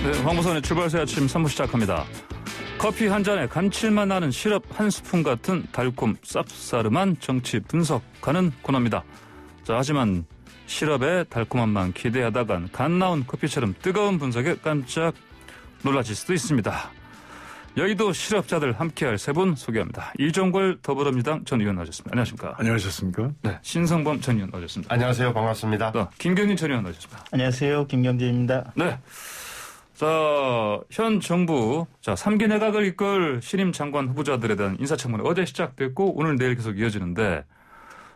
네, 황보선의 출발새 아침 3부 시작합니다. 커피 한 잔에 감칠맛 나는 시럽 한 스푼 같은 달콤 쌉싸름한 정치 분석하는 코너입니다. 자, 하지만 시럽의 달콤함만 기대하다간 갓 나온 커피처럼 뜨거운 분석에 깜짝 놀라실 수도 있습니다. 여의도 실업자들 함께할 세 분 소개합니다. 이종걸 더불어민주당 전 의원 나오셨습니다. 안녕하십니까? 안녕하셨습니까? 네, 신성범 전 의원 나오셨습니다. 안녕하세요. 반갑습니다. 김경진 전 의원 나오셨습니다. 안녕하세요. 김경진입니다. 네. 자, 현 정부, 3기 내각을 이끌 신임 장관 후보자들에 대한 인사청문회 어제 시작됐고 오늘 내일 계속 이어지는데,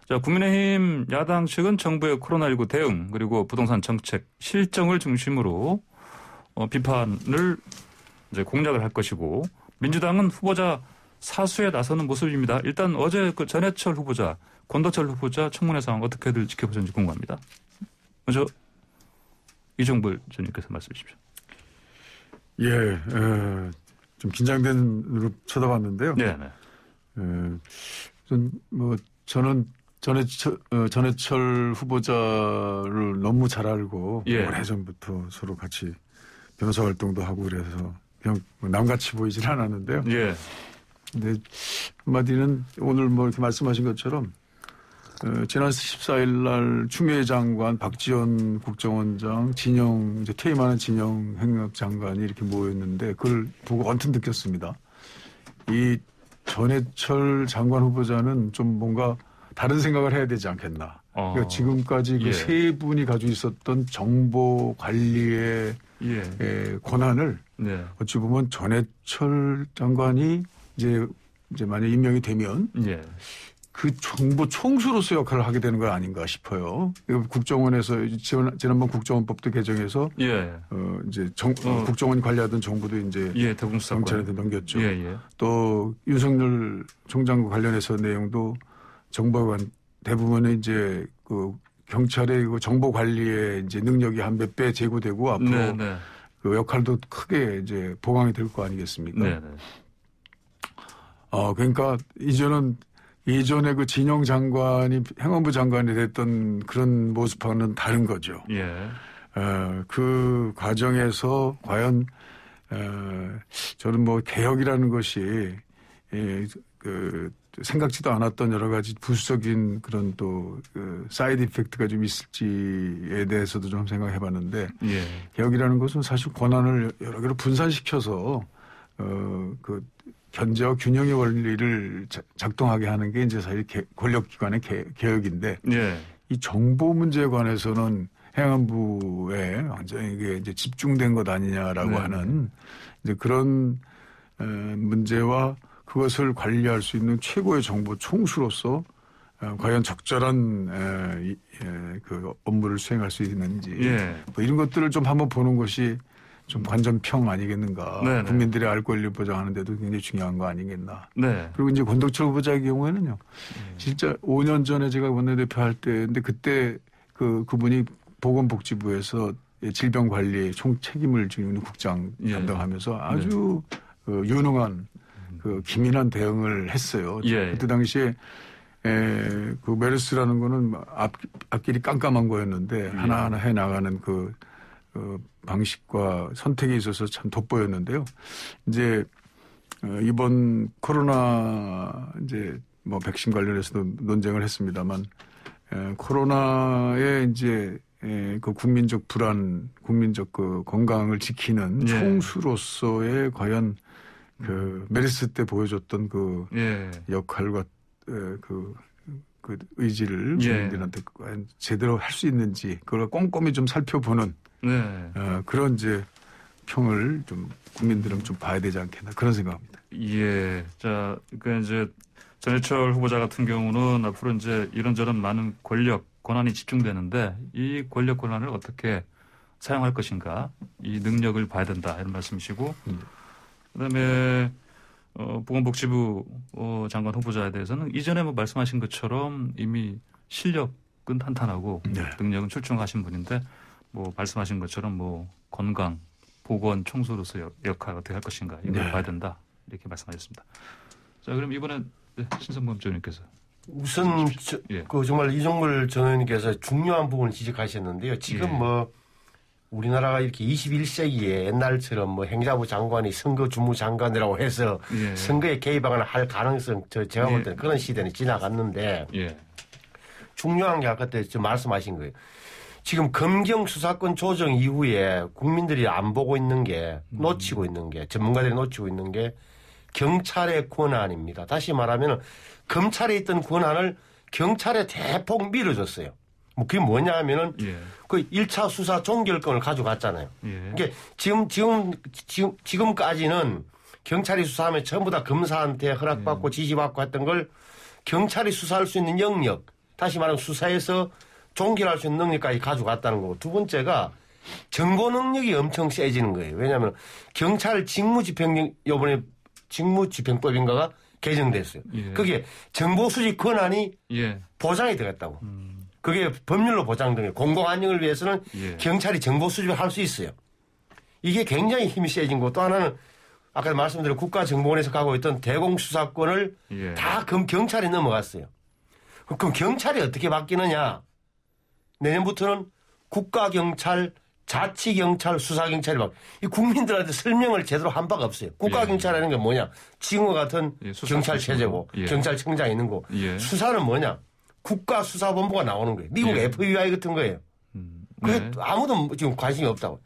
자, 국민의힘 야당 측은 정부의 코로나19 대응 그리고 부동산 정책 실정을 중심으로 비판을 이제 공략을 할 것이고, 민주당은 후보자 사수에 나서는 모습입니다. 일단 어제 그 전해철 후보자, 권도철 후보자 청문회 상황 어떻게들 지켜보셨는지 궁금합니다. 먼저 이종벌 전님께서 말씀해 주십시오. 예, 좀 긴장된 눈으로 쳐다봤는데요. 네. 저는 전해철 후보자를 너무 잘 알고 오래전부터 서로 같이 변호사 활동도 하고 그래서 그냥 남같이 보이진 않았는데요. 예. 근데 한마디는 오늘 이렇게 말씀하신 것처럼 지난 14일 날 추미애 장관, 박지원 국정원장, 이제 퇴임하는 진영 행안장관이 이렇게 모였는데 그걸 보고 언뜻 느꼈습니다. 이 전해철 장관 후보자는 좀 뭔가 다른 생각을 해야 되지 않겠나. 그러니까 지금까지 그 세 분이 가지고 있었던 정보 관리의 권한을 어찌 보면 전해철 장관이 이제 만약 임명이 되면 그 정보 총수로서 역할을 하게 되는 거 아닌가 싶어요. 국정원에서 지난번 국정원법도 개정해서 이제 국정원이 관리하던 정보도 이제 경찰한테 넘겼죠. 또 윤석열 총장과 관련해서 내용도 정보관 대부분은 이제 그 경찰의 그 정보 관리에 이제 능력이 한 몇 배 제고되고 앞으로 그 역할도 크게 이제 보강이 될 거 아니겠습니까? 그러니까 예전에 그 진영 장관이 행안부 장관이 됐던 그런 모습하고는 다른 거죠. 그 과정에서 과연 저는 개혁이라는 것이 그 생각지도 않았던 여러 가지 부수적인 그런 또 그 사이드 이펙트가 좀 있을지에 대해서도 좀 생각해 봤는데 개혁이라는 것은 사실 권한을 여러 개로 분산시켜서 그 견제와 균형의 원리를 작동하게 하는 게 이제 사실 권력기관의 개혁인데 이 정보 문제에 관해서는 행안부에 완전히 이게 이제 집중된 것 아니냐라고 하는 이제 그런 문제와 그것을 관리할 수 있는 최고의 정보 총수로서 과연 적절한 그 업무를 수행할 수 있는지 이런 것들을 좀 한번 보는 것이 좀 관전평 아니겠는가. 국민들의 알 권리를 보장하는 데도 굉장히 중요한 거 아니겠나. 그리고 이제 권덕철 후보자의 경우에는요. 진짜 5년 전에 제가 원내대표 할 때인데 그때 그분이 보건복지부에서 질병관리 총 책임을 지고 있는 국장 담당하면서 아주 유능한 그 기민한 대응을 했어요. 그때 당시에 그 메르스라는 거는 앞길이 깜깜한 거였는데 하나하나 해 나가는 그 방식과 선택에 있어서 참 돋보였는데요. 이제 이번 코로나 이제 백신 관련해서도 논쟁을 했습니다만 코로나의 이제 그 국민적 불안, 국민적 그 건강을 지키는 총수로서의 과연 그 메르스 때 보여줬던 그 역할과 그 의지를 국민들한테 제대로 할 수 있는지 그걸 꼼꼼히 좀 살펴보는 그런 이제 평을 좀 국민들은 좀 봐야 되지 않겠나 그런 생각합니다. 자, 그러니까 이제 전해철 후보자 같은 경우는 앞으로 이제 이런저런 많은 권력 권한이 집중되는데 이 권력 권한을 어떻게 사용할 것인가 이 능력을 봐야 된다 이런 말씀이시고 그다음에 보건복지부 장관 후보자에 대해서는 이전에 말씀하신 것처럼 이미 실력은 탄탄하고 능력은 출중하신 분인데 말씀하신 것처럼 건강, 보건 총수로서 역할 어떻게 할 것인가 이걸 봐야 된다 이렇게 말씀하셨습니다. 자, 그럼 이번엔 신성범 전 의원님께서 우선 정말 이종걸 전 의원님께서 중요한 부분을 지적하셨는데요. 지금 우리나라가 이렇게 21세기에 옛날처럼 뭐 행자부 장관이 선거 주무 장관이라고 해서 예. 선거에 개입하거나 할 가능성 제가 볼 때는 그런 시대는 지나갔는데 예. 중요한 게 아까 때 말씀하신 거예요. 지금 검경 수사권 조정 이후에 국민들이 안 보고 있는 게 놓치고 있는 게 전문가들이 놓치고 있는 게 경찰의 권한입니다. 다시 말하면 검찰에 있던 권한을 경찰에 대폭 밀어줬어요. 뭐 그게 뭐냐 하면은 예. 그 1차 수사 종결권을 가져갔잖아요. 예. 그러니까 지금까지는 경찰이 수사하면 전부 다 검사한테 허락받고 지시받고 했던 걸 경찰이 수사할 수 있는 영역, 다시 말하면 수사에서 종결할 수 있는 능력까지 가져갔다는 거고, 두 번째가 정보 능력이 엄청 세지는 거예요. 왜냐하면 경찰 이번에 직무집행법인가가 개정됐어요. 예. 그게 정보 수집 권한이 예. 보장이 되겠다고. 그게 법률로 보장된 공공 안녕을 위해서는 예. 경찰이 정보 수집을 할 수 있어요. 이게 굉장히 힘이 세진 거고, 또 하나는 아까 말씀드린 국가정보원에서 가고 있던 대공수사권을 예. 다 경찰에 넘어갔어요. 그럼 경찰이 어떻게 바뀌느냐? 내년부터는 국가경찰, 자치경찰, 수사경찰이 이 국민들한테 설명을 제대로 한 바가 없어요. 국가경찰이라는 게 뭐냐? 지금과 같은 예, 경찰 체제고 예. 경찰청장이 있는 거. 예. 수사는 뭐냐? 국가수사본부가 나오는 거예요. 미국 예. FBI 같은 거예요. 그게 네. 아무도 지금 관심이 없다고.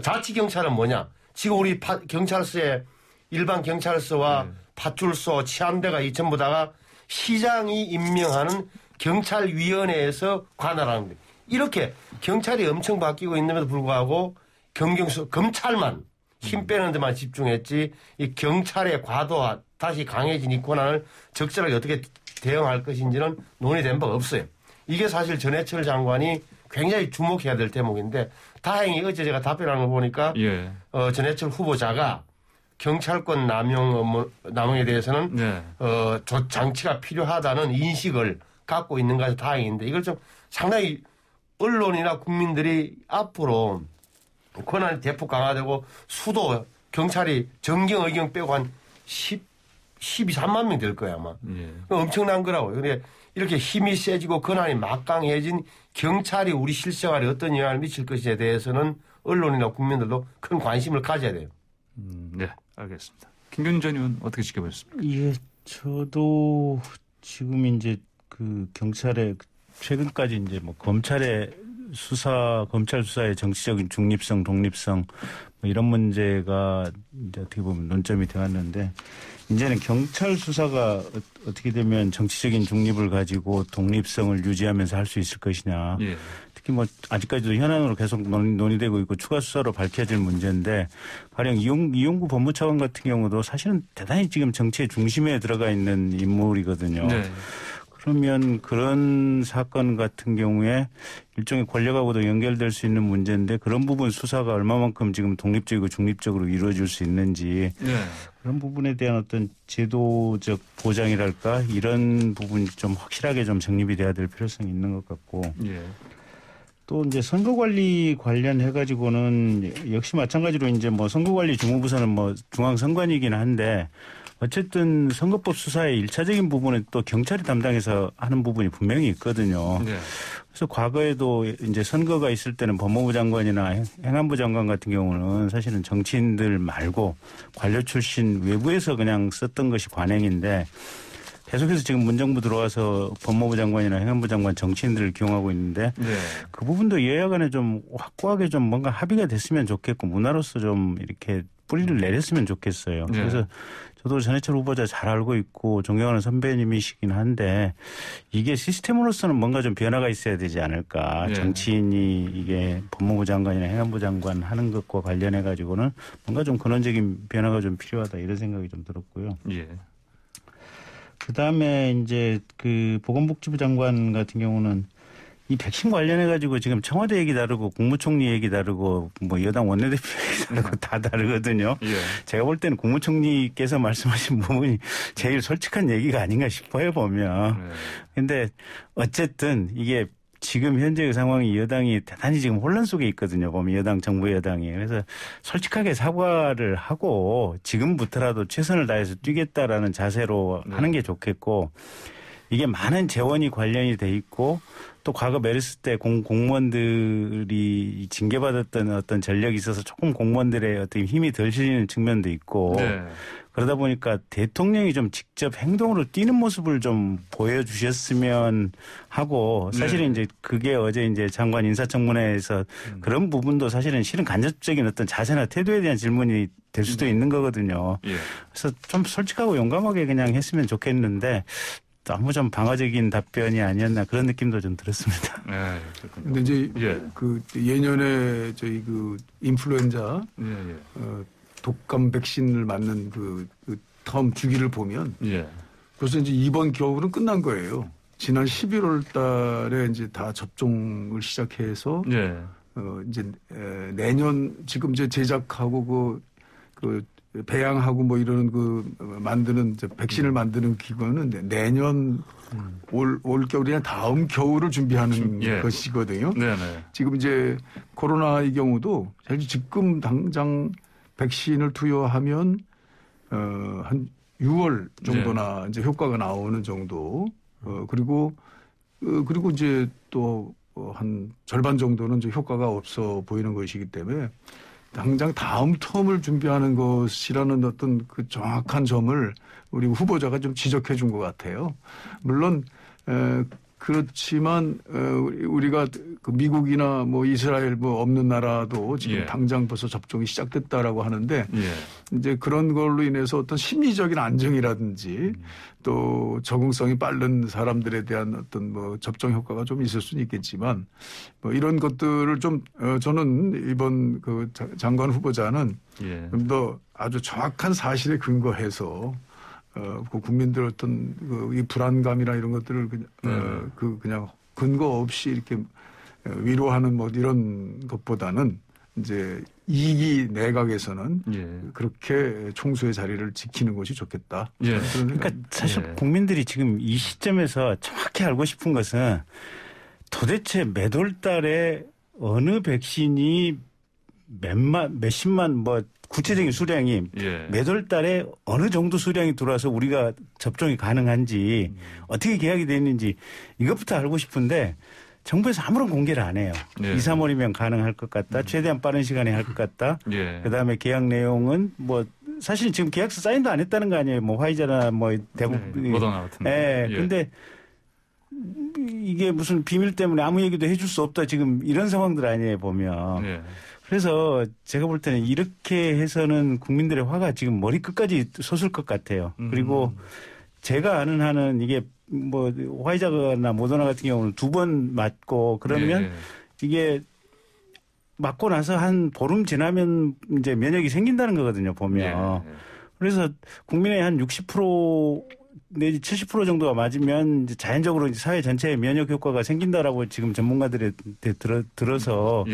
자치경찰은 뭐냐? 지금 우리 경찰서에 일반 경찰서와 파출소, 치안대가 이 전부 다가 시장이 임명하는 경찰위원회에서 관할하는 거예요. 이렇게 경찰이 엄청 바뀌고 있는데도 불구하고 검찰만 힘 빼는 데만 집중했지, 이 경찰의 과도화, 다시 강해진 이 권한을 적절하게 어떻게 대응할 것인지는 논의된 바가 없어요. 이게 사실 전해철 장관이 굉장히 주목해야 될 대목인데, 다행히 어제 제가 답변하는 거 보니까 예. 전해철 후보자가 경찰권 남용에 대해서는 네. 장치가 필요하다는 인식을 갖고 있는 것이 다행인데, 이걸 좀 상당히 언론이나 국민들이 앞으로 권한이 대폭 강화되고 수도 경찰이 정경 의경 빼고 한 13만 명 될 거야 아마. 예. 엄청난 거라고요. 근데 이렇게 힘이 세지고 권한이 막강해진 경찰이 우리 실생활에 어떤 영향을 미칠 것에 대해서는 언론이나 국민들도 큰 관심을 가져야 돼요. 네, 알겠습니다. 김경진 전 의원 어떻게 지켜보셨습니까? 예, 저도 지금 이제 그 경찰의 최근까지 이제 뭐 검찰 수사의 정치적인 중립성, 독립성 뭐 이런 문제가 이제 어떻게 보면 논점이 되었는데, 이제는 경찰 수사가 어떻게 되면 정치적인 중립을 가지고 독립성을 유지하면서 할 수 있을 것이냐. 예. 특히 뭐 아직까지도 현안으로 계속 논의되고 있고 추가 수사로 밝혀질 문제인데, 가령 이용구 법무차관 같은 경우도 사실은 대단히 지금 정치의 중심에 들어가 있는 인물이거든요. 네. 그러면 그런 사건 같은 경우에 일종의 권력하고도 연결될 수 있는 문제인데, 그런 부분 수사가 얼마만큼 지금 독립적이고 중립적으로 이루어질 수 있는지, 네. 그런 부분에 대한 어떤 제도적 보장이랄까, 이런 부분이 좀 확실하게 좀 정립이 돼야 될 필요성이 있는 것 같고, 예. 또 이제 선거관리 관련해 가지고는 역시 마찬가지로 이제 뭐 선거관리 주무부서는 뭐 중앙선관위이긴 한데, 어쨌든 선거법 수사의 1차적인 부분은 또 경찰이 담당해서 하는 부분이 분명히 있거든요. 네. 그래서 과거에도 이제 선거가 있을 때는 법무부 장관이나 행안부 장관 같은 경우는 사실은 정치인들 말고 관료 출신 외부에서 그냥 썼던 것이 관행인데, 계속해서 지금 문정부 들어와서 법무부 장관이나 행안부 장관 정치인들을 기용하고 있는데, 네. 그 부분도 여야 간에 좀 확고하게 좀 뭔가 합의가 됐으면 좋겠고, 문화로서 좀 이렇게 뿌리를 내렸으면 좋겠어요. 네. 그래서 저도 전해철 후보자 잘 알고 있고 존경하는 선배님이시긴 한데, 이게 시스템으로서는 뭔가 좀 변화가 있어야 되지 않을까. 네. 정치인이 이게 법무부 장관이나 행안부 장관 하는 것과 관련해 가지고는 뭔가 좀 근원적인 변화가 좀 필요하다, 이런 생각이 좀 들었고요. 예. 그다음에 이제 그 보건복지부 장관 같은 경우는 이 백신 관련해 가지고 지금 청와대 얘기 다르고 국무총리 얘기 다르고 뭐 여당 원내대표 얘기 다르고 다 다르거든요. 예. 제가 볼 때는 국무총리께서 말씀하신 부분이 제일 솔직한 얘기가 아닌가 싶어요, 보면. 네. 근데 어쨌든 이게 지금 현재의 상황이 여당이 대단히 지금 혼란 속에 있거든요. 보면 여당, 정부 여당이. 그래서 솔직하게 사과를 하고 지금부터라도 최선을 다해서 뛰겠다라는 자세로 네. 하는 게 좋겠고, 이게 많은 재원이 관련이 돼 있고 또 과거 메르스 때 공무원들이 징계받았던 어떤 전력이 있어서 조금 공무원들의 어떤 힘이 덜 실리는 측면도 있고 네. 그러다 보니까 대통령이 좀 직접 행동으로 뛰는 모습을 좀 보여주셨으면 하고 사실은 네. 이제 그게 어제 이제 장관 인사청문회에서 그런 부분도 사실은 실은 간접적인 어떤 자세나 태도에 대한 질문이 될 수도 있는 거거든요. 예. 그래서 좀 솔직하고 용감하게 그냥 했으면 좋겠는데 너무 좀 방어적인 답변이 아니었나 그런 느낌도 좀 들었습니다. 네. 근데 이제 그 예년에 저희 그 인플루엔자 독감 백신을 맞는 그 다음 주기를 보면 벌써 이제 이번 겨울은 끝난 거예요. 지난 11월 달에 이제 다 접종을 시작해서 이제 내년 지금 이제 제작하고 그 배양하고 뭐 이런 그 만드는 백신을 만드는 기관은 내년 올 겨울이나 다음 겨울을 준비하는 것이거든요. 네네. 지금 이제 코로나의 경우도 사실 지금 당장 백신을 투여하면 한 6월 정도나 이제 효과가 나오는 정도. 그리고 이제 또 한 절반 정도는 이제 효과가 없어 보이는 것이기 때문에 당장 다음 텀을 준비하는 것이라는 어떤 그 정확한 점을 우리 후보자가 좀 지적해 준 것 같아요. 물론 그렇지만 우리가 그 미국이나 뭐 이스라엘 뭐 없는 나라도 지금 당장 벌써 접종이 시작됐다라고 하는데 이제 그런 걸로 인해서 어떤 심리적인 안정이라든지 또 적응성이 빠른 사람들에 대한 어떤 뭐 접종 효과가 좀 있을 수는 있겠지만 뭐 이런 것들을 좀 저는 이번 그 장관 후보자는 좀 더 아주 정확한 사실에 근거해서 그 국민들 어떤 이 불안감이나 이런 것들을 그냥 근거 없이 이렇게 위로하는 뭐 이런 것보다는 이제 2기 내각에서는 그렇게 총수의 자리를 지키는 것이 좋겠다. 그러니까 사실 국민들이 지금 이 시점에서 정확히 알고 싶은 것은 도대체 몇 월 달에 어느 백신이 몇십만 뭐 구체적인 수량이 몇 월 달에 어느 정도 수량이 들어와서 우리가 접종이 가능한지 어떻게 계약이 되어 있는지 이것부터 알고 싶은데 정부에서 아무런 공개를 안 해요. 2, 3월이면 가능할 것 같다. 최대한 빠른 시간에 할 것 같다. 그다음에 계약 내용은 뭐 사실 지금 계약서 사인도 안 했다는 거 아니에요. 뭐 화이자나 뭐 대부분. 모더나 같은. 근데 이게 무슨 비밀 때문에 아무 얘기도 해줄 수 없다. 지금 이런 상황들 아니에요 보면. 그래서 제가 볼 때는 이렇게 해서는 국민들의 화가 지금 머리끝까지 솟을 것 같아요. 그리고 제가 아는 한은 이게 뭐 화이자나 모더나 같은 경우는 2번 맞고 그러면 이게 맞고 나서 한 보름 지나면 이제 면역이 생긴다는 거거든요, 보면. 그래서 국민의 한 60% 내지 70% 정도가 맞으면 이제 자연적으로 이제 사회 전체에 면역 효과가 생긴다라고 지금 전문가들이 들어서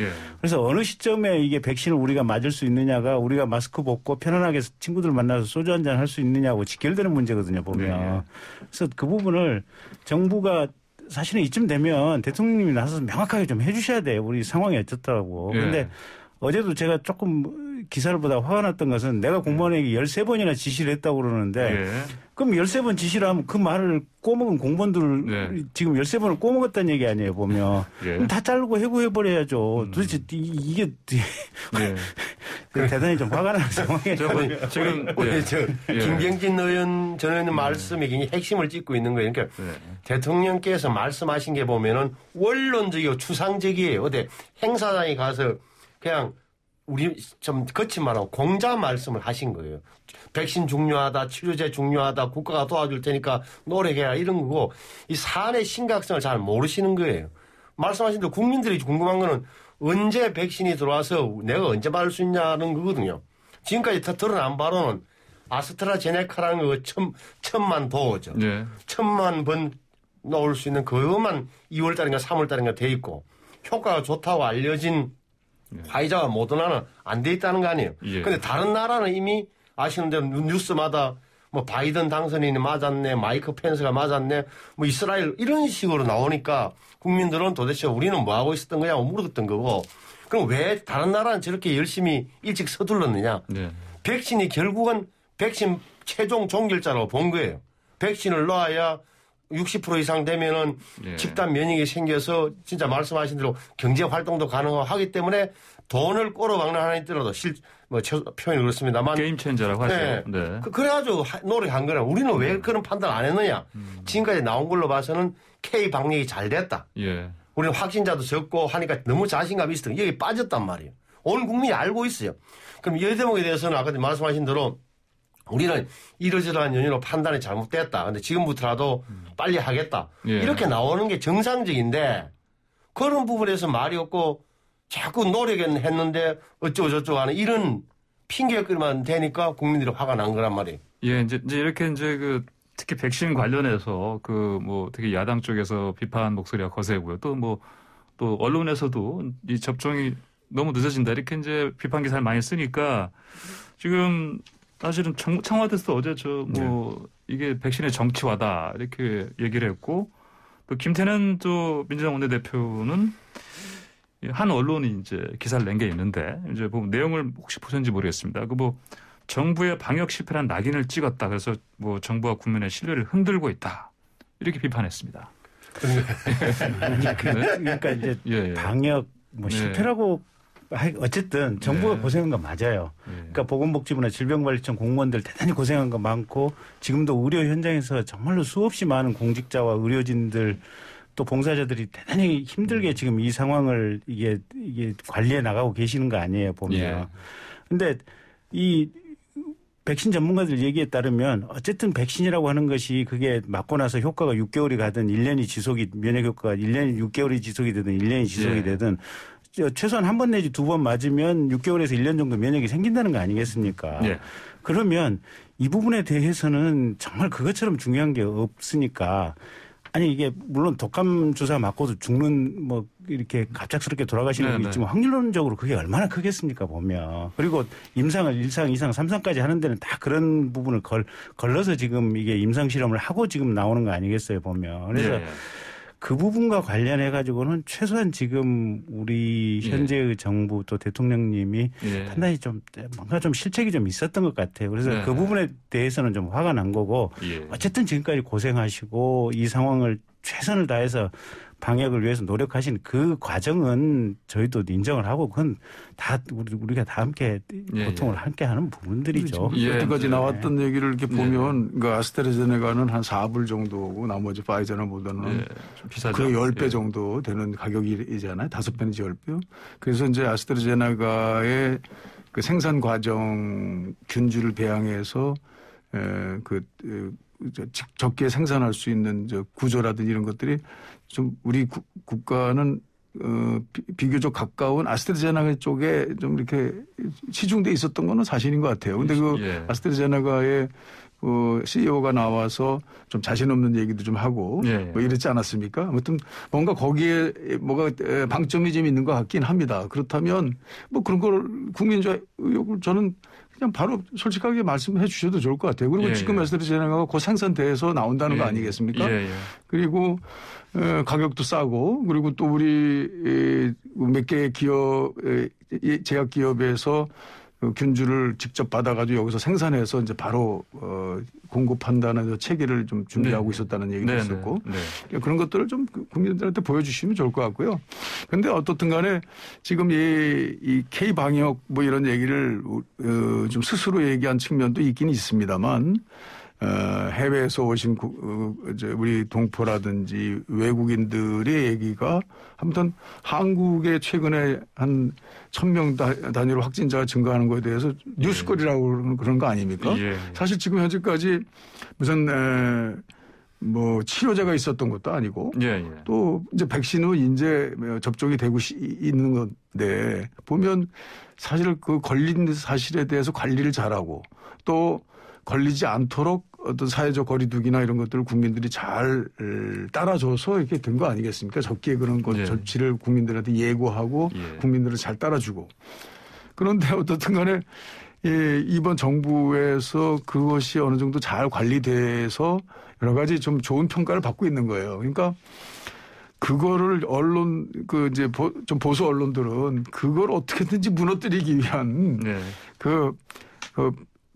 그래서 어느 시점에 이게 백신을 우리가 맞을 수 있느냐가 우리가 마스크 벗고 편안하게 친구들 만나서 소주 한잔 할 수 있느냐고 직결되는 문제거든요, 보면. 그래서 그 부분을 정부가 사실은 이쯤 되면 대통령님이 나서서 명확하게 좀 해 주셔야 돼요. 우리 상황이 어떻다고. 그런데 어제도 제가 조금 기사를 보다 화가 났던 것은 내가 공무원에게 13번이나 지시를 했다고 그러는데 그럼 13번 지시를 하면 그 말을 꼬먹은 공무원들 지금 13번을 꼬먹었다는 얘기 아니에요, 보면. 그럼 다 자르고 해고해버려야죠. 도대체 이게 대단히 좀 화가 나는 상황이에요. 지금 김경진 의원 전 의원의 말씀이 굉장히 핵심을 짚고 있는 거예요. 그러니까 대통령께서 말씀하신 게 보면은 원론적이고 추상적이에요. 어디 행사장에 가서 그냥 우리 좀 거친 말하고 공자 말씀을 하신 거예요. 백신 중요하다, 치료제 중요하다, 국가가 도와줄 테니까 노력해라 이런 거고 이 사안의 심각성을 잘 모르시는 거예요. 말씀하신 대로 국민들이 궁금한 거는 언제 백신이 들어와서 내가 언제 맞을 수 있냐는 거거든요. 지금까지 드러난 바로는 아스트라제네카라는 거 1,000만 도어죠. 1,000만 번 나올 수 있는 그것만 2월달인가 3월달인가 돼 있고 효과가 좋다고 알려진 화이자와 모더나는 안 돼 있다는 거 아니에요. 근데 다른 나라는 이미 아시는 대로 뉴스마다 뭐 바이든 당선인이 맞았네, 마이크 펜스가 맞았네, 뭐 이스라엘 이런 식으로 나오니까 국민들은 도대체 우리는 뭐 하고 있었던 거냐고 물었던 거고 그럼 왜 다른 나라는 저렇게 열심히 일찍 서둘렀느냐. 백신이 결국은 백신 최종 종결자라고 본 거예요. 백신을 놔야 60% 이상 되면은 예. 집단 면역이 생겨서 진짜 말씀하신 대로 경제 활동도 가능하기 때문에 돈을 꼬로박는 하나 있더라도 표현이 그렇습니다만 게임 체인저라고 하죠. 네. 네. 그래가지고 노력한 거라. 우리는 왜 그런 판단 안 했느냐. 지금까지 나온 걸로 봐서는 K 방역이 잘 됐다. 예. 우리는 확진자도 적고 하니까 너무 자신감이 있었던 여기 빠졌단 말이에요. 온 국민이 알고 있어요. 그럼 이 대목에 대해서는 아까 말씀하신 대로 우리는 이러저러한 연유로 판단이 잘못됐다. 근데 지금부터라도 빨리 하겠다. 예. 이렇게 나오는 게 정상적인데 그런 부분에서 말이 없고 자꾸 노력했는데 어쩌고저쩌고 하는 이런 핑계거리만 되니까 국민들이 화가 난 거란 말이에요. 예, 이제 이렇게 이제 특히 백신 관련해서 특히 야당 쪽에서 비판 목소리가 거세고요. 또 언론에서도 이 접종이 너무 늦어진다. 이렇게 이제 비판 기사를 많이 쓰니까 지금 사실은 청와대에서 어제 이게 백신의 정치화다. 이렇게 얘기를 했고 또 김태년 또 민주당 원내대표는 한 언론이 이제 기사를 낸 게 있는데 이제 내용을 혹시 보셨는지 모르겠습니다. 정부의 방역 실패란 낙인을 찍었다. 그래서 정부와 국민의 신뢰를 흔들고 있다. 이렇게 비판했습니다. 그러니까 이제 방역 실패라고 어쨌든 정부가 고생한 건 맞아요. 그러니까 보건복지부나 질병관리청 공무원들 대단히 고생한 거 많고 지금도 의료 현장에서 정말로 수없이 많은 공직자와 의료진들 또 봉사자들이 대단히 힘들게 지금 이 상황을 이게 관리해 나가고 계시는 거 아니에요, 보면. 근데 이 백신 전문가들 얘기에 따르면 어쨌든 백신이라고 하는 것이 그게 맞고 나서 효과가 6개월이 가든 1년이 지속이 면역 효과가 1년이 6개월이 지속이 되든 1년이 지속이 되든 최소한 한 번 내지 두 번 맞으면 6개월에서 1년 정도 면역이 생긴다는 거 아니겠습니까? 그러면 이 부분에 대해서는 정말 그것처럼 중요한 게 없으니까 아니 이게 물론 독감 주사 맞고도 죽는 이렇게 갑작스럽게 돌아가시는 분 있지만 확률론적으로 그게 얼마나 크겠습니까 보면. 그리고 임상을 1상, 2상, 3상까지 하는 데는 다 그런 부분을 걸러서 지금 이게 임상 실험을 하고 지금 나오는 거 아니겠어요 보면. 그래서 그 부분과 관련해 가지고는 최소한 지금 우리 현재의 정부 또 대통령님이 판단이 뭔가 좀 실책이 좀 있었던 것 같아요. 그래서 그 부분에 대해서는 좀 화가 난 거고 어쨌든 지금까지 고생하시고 이 상황을 최선을 다해서 방역을 위해서 노력하신 그 과정은 저희도 인정을 하고 그건 다 우리가 다 함께 고통을 함께 하는 부분들이죠. 여태까지 나왔던 얘기를 이렇게 보면 그러니까 아스트라제네카는 한 4불 정도고 나머지 파이저나 모더나는 그 10배 정도 되는 가격이잖아요. 5배 내지 10배. 그래서 이제 아스트라제네카의 그 생산 과정 균주를 배양해서 적게 생산할 수 있는 구조라든지 이런 것들이 좀 우리 국가는 비교적 가까운 아스트라제네카 쪽에 좀 이렇게 치중돼 있었던 거는 사실인 것 같아요. 근데 아스트라제네카의 CEO가 나와서 좀 자신 없는 얘기도 좀 하고 이랬지 않았습니까? 아무튼 뭔가 거기에 뭐가 방점이 좀 있는 것 같긴 합니다. 그렇다면 그런 걸 국민적 의혹을 저는 그냥 바로 솔직하게 말씀해 주셔도 좋을 것 같아요. 그리고 지금 아스트라제네카가 곧 생산돼서 나온다는 거 아니겠습니까? 그리고 가격도 싸고 그리고 또 우리 몇 개의 기업, 제약 기업에서 균주를 직접 받아가지고 여기서 생산해서 이제 바로 공급한다는 체계를 좀 준비하고 있었다는 얘기도 있었고 그런 것들을 좀 국민들한테 보여주시면 좋을 것 같고요. 그런데 어떻든 간에 지금 이 K 방역 이런 얘기를 좀 스스로 얘기한 측면도 있긴 있습니다만 해외에서 오신 우리 동포라든지 외국인들의 얘기가 아무튼 한국에 최근에 한 1000명 단위로 확진자가 증가하는 것에 대해서 뉴스거리라고 그런 거 아닙니까? 사실 지금 현재까지 무슨 치료제가 있었던 것도 아니고 또 이제 백신은 이제 접종이 되고 있는 건데 보면 사실 그 걸린 사실에 대해서 관리를 잘하고 또 걸리지 않도록 어떤 사회적 거리두기나 이런 것들을 국민들이 잘 따라줘서 이렇게 된 거 아니겠습니까? 적기에 그런 조치를 국민들한테 예고하고 국민들을 잘 따라주고. 그런데 어떻든 간에 이번 정부에서 그것이 어느 정도 잘 관리돼서 여러 가지 좀 좋은 평가를 받고 있는 거예요. 그러니까 그거를 좀 보수 언론들은 그걸 어떻게든지 무너뜨리기 위한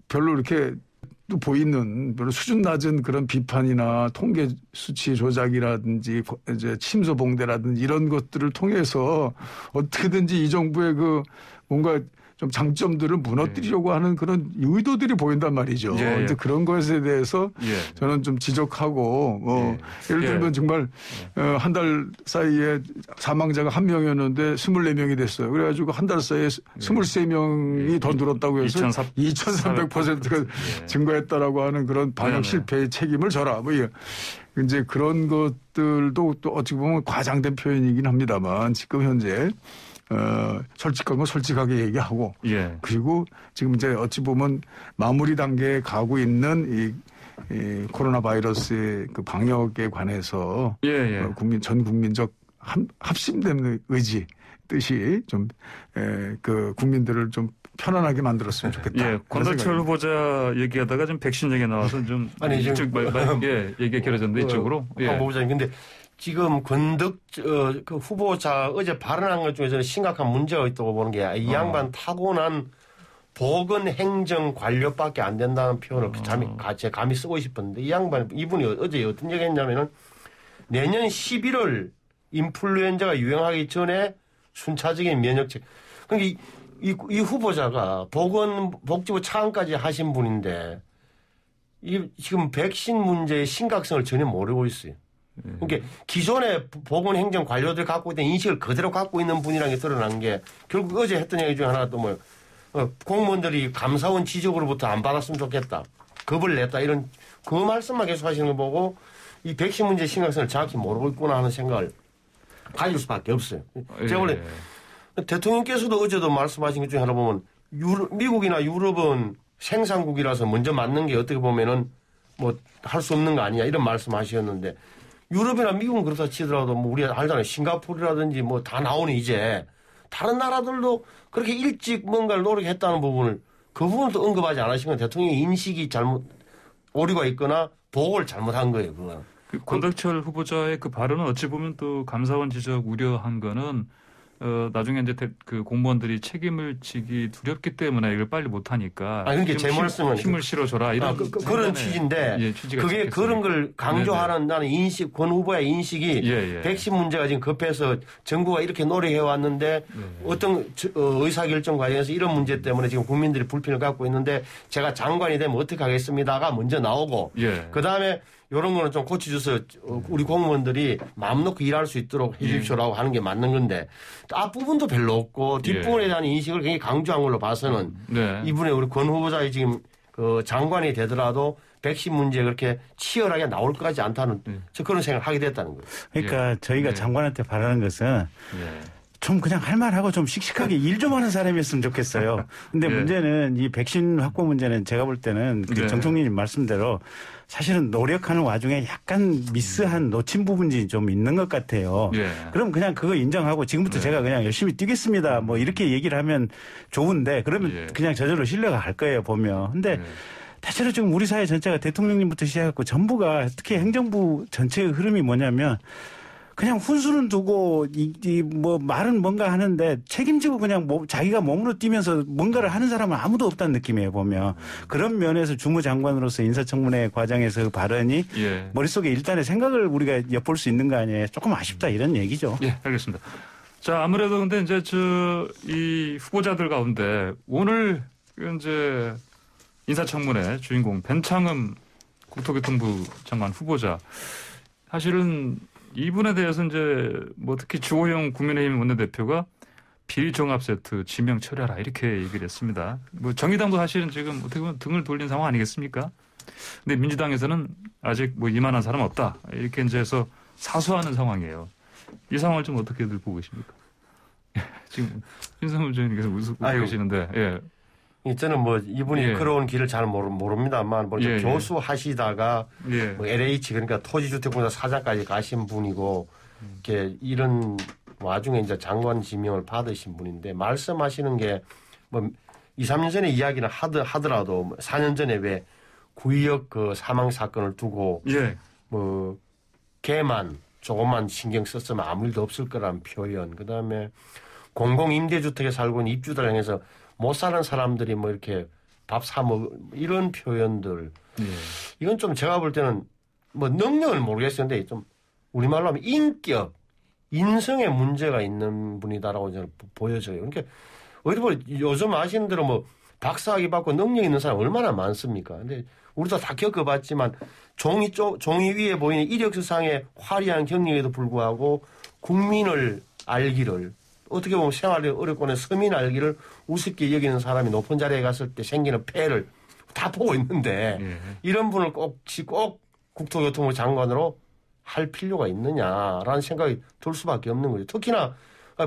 별로 이렇게 아직도 보이는 수준 낮은 그런 비판이나 통계 수치 조작이라든지 이제 침소 봉대라든지 이런 것들을 통해서 어떻게든지 이 정부의 그 뭔가 좀 장점들을 무너뜨리려고 하는 그런 의도들이 보인단 말이죠. 예, 예. 그런 것에 대해서 예. 저는 좀 지적하고 예를 들면 정말 한 달 사이에 사망자가 1명이었는데 24명이 됐어요. 그래가지고 한 달 사이에 23명이 더 늘었다고 해서 2,300%가 증가했다라고 하는 그런 방역 실패의 책임을 져라. 뭐 이제 그런 것들도 또 어찌 보면 과장된 표현이긴 합니다만 지금 현재 솔직한 건 솔직하게 얘기하고 그리고 지금 이제 어찌 보면 마무리 단계에 가고 있는 이 코로나 바이러스의 그 방역에 관해서 전 국민적 합심된 의지 뜻이 좀 그 국민들을 좀 편안하게 만들었으면 좋겠다. 권덕철 후보자 얘기하다가 좀 백신 얘기 나와서 좀 이쪽 얘기가 길어졌는데 이쪽으로. 황 후보자님 근데 지금 그 후보자 어제 발언한 것 중에서는 심각한 문제가 있다고 보는 게 이 양반 타고난 보건 행정 관료밖에 안 된다는 표현을 제가 감히 쓰고 싶었는데 이분이 어제 어떤 얘기 했냐면은 내년 11월 인플루엔자가 유행하기 전에 순차적인 면역책. 그러니까 이 후보자가 보건복지부 차관까지 하신 분인데 지금 백신 문제의 심각성을 전혀 모르고 있어요. 그러니까 기존의 보건행정 관료들 갖고 있던 인식을 그대로 갖고 있는 분이라는 게 드러난 게 결국 어제 했던 얘기 중에 하나가 또 뭐 공무원들이 감사원 지적으로부터 안 받았으면 좋겠다. 겁을 냈다. 이런 그 말씀만 계속 하시는 거 보고 이 백신 문제의 심각성을 정확히 모르고 있구나 하는 생각을 가질 수밖에 없어요. 제가 원래 대통령께서도 어제도 말씀하신 것 중에 하나 보면 미국이나 유럽은 생산국이라서 먼저 맞는 게 어떻게 보면은 뭐 할 수 없는 거 아니냐 이런 말씀하셨는데 유럽이나 미국은 그렇다 치더라도 뭐 우리가 알잖아요. 싱가포르라든지 뭐 다 나오는 이제 다른 나라들도 그렇게 일찍 뭔가를 노력했다는 부분을 그 부분을 또 언급하지 않으시면 대통령의 인식이 오류가 있거나 보고를 잘못한 거예요. 그건. 권덕철 후보자의 그 발언은 어찌 보면 또 감사원 지적 우려한 거는 나중에 이제 그 공무원들이 책임을 지기 두렵기 때문에 이걸 빨리 못 하니까. 그러니까 제 말씀은 힘을 실어줘라 이런 그런 취지인데 그게 그런 걸 강조하는 나는 인식 권 후보의 인식이 백신 문제가 지금 급해서 정부가 이렇게 노력해 왔는데 어떤 의사결정 과정에서 이런 문제 때문에 지금 국민들이 불편을 갖고 있는데 제가 장관이 되면 어떻게 하겠습니다가 먼저 나오고 그 다음에 이런 거는 좀 고쳐줘서 우리 공무원들이 마음 놓고 일할 수 있도록 해 주십시오라고 하는 게 맞는 건데 앞부분도 별로 없고 뒷부분에 대한 인식을 굉장히 강조한 걸로 봐서는 이분의 우리 권 후보자의 지금 그 장관이 되더라도 백신 문제가 그렇게 치열하게 나올 것 같지 않다는 저 그런 생각을 하게 됐다는 거예요. 그러니까 저희가 장관한테 바라는 것은 좀 그냥 할 말하고 좀 씩씩하게 일 좀 하는 사람이었으면 좋겠어요. 근데 문제는 이 백신 확보 문제는 제가 볼 때는 그 정청래님 말씀대로 사실은 노력하는 와중에 약간 미스한 놓친 부분이 좀 있는 것 같아요. 그럼 그냥 그거 인정하고 지금부터 제가 그냥 열심히 뛰겠습니다. 뭐 이렇게 얘기를 하면 좋은데 그러면 그냥 저절로 신뢰가 갈 거예요 보면. 근데 대체로 지금 우리 사회 전체가 대통령님부터 시작했고 전부가 특히 행정부 전체의 흐름이 뭐냐면 그냥 훈수는 두고 뭐 말은 뭔가 하는데 책임지고 그냥 자기가 몸으로 뛰면서 뭔가를 하는 사람은 아무도 없다는 느낌이에요 보면. 그런 면에서 주무장관으로서 인사청문회 과정에서 그 발언이 머릿속에 일단의 생각을 우리가 엿볼 수 있는 거 아니에요. 조금 아쉽다 이런 얘기죠. 알겠습니다. 자 아무래도 근데 이제 이 후보자들 가운데 오늘 이제 인사청문회 주인공 변창흠 국토교통부 장관 후보자 사실은 이분에 대해서 이제 뭐 특히 주호영 국민의힘 원내대표가 비종합 세트 지명 처리하라 이렇게 얘기를 했습니다. 뭐 정의당도 사실은 지금 어떻게 보면 등을 돌린 상황 아니겠습니까? 근데 민주당에서는 아직 뭐 이만한 사람 없다 이렇게 이제 해서 사수하는 상황이에요. 이 상황을 좀 어떻게들 보고 계십니까? 지금 윤석열 의원님께서 웃고 계시는데 저는 뭐 이분이 걸어온 길을 잘 모릅니다만 먼저 교수 하시다가 뭐 LH 그러니까 토지주택공사 사장까지 가신 분이고 이렇게 이런 와중에 이제 장관 지명을 받으신 분인데 말씀하시는 게 뭐 2, 3년 전에 이야기는 하더라도 4년 전에 왜 구의역 그 사망 사건을 두고 뭐 걔만 조금만 신경 썼으면 아무 일도 없을 거란 표현. 그다음에 공공임대주택에 살고 있는 입주자를 향해서 못 사는 사람들이 뭐 이렇게 밥 사 먹 이런 표현들 예. 이건 좀 제가 볼 때는 뭐 능력을 모르겠었는데 좀 우리말로 하면 인격, 인성에 문제가 있는 분이다라고 저는 보여져요. 그러니까 어디 보면 요즘 아시는 대로 뭐 박사학위 받고 능력 있는 사람 얼마나 많습니까? 근데 우리도 다 겪어봤지만 종이 위에 보이는 이력서상의 화려한 경력에도 불구하고 국민을 알기를 어떻게 보면 생활이 어렵거나 서민 알기를 우습게 여기는 사람이 높은 자리에 갔을 때 생기는 폐를 다 보고 있는데 예. 이런 분을 꼭 국토교통부 장관으로 할 필요가 있느냐라는 생각이 들 수밖에 없는 거죠. 특히나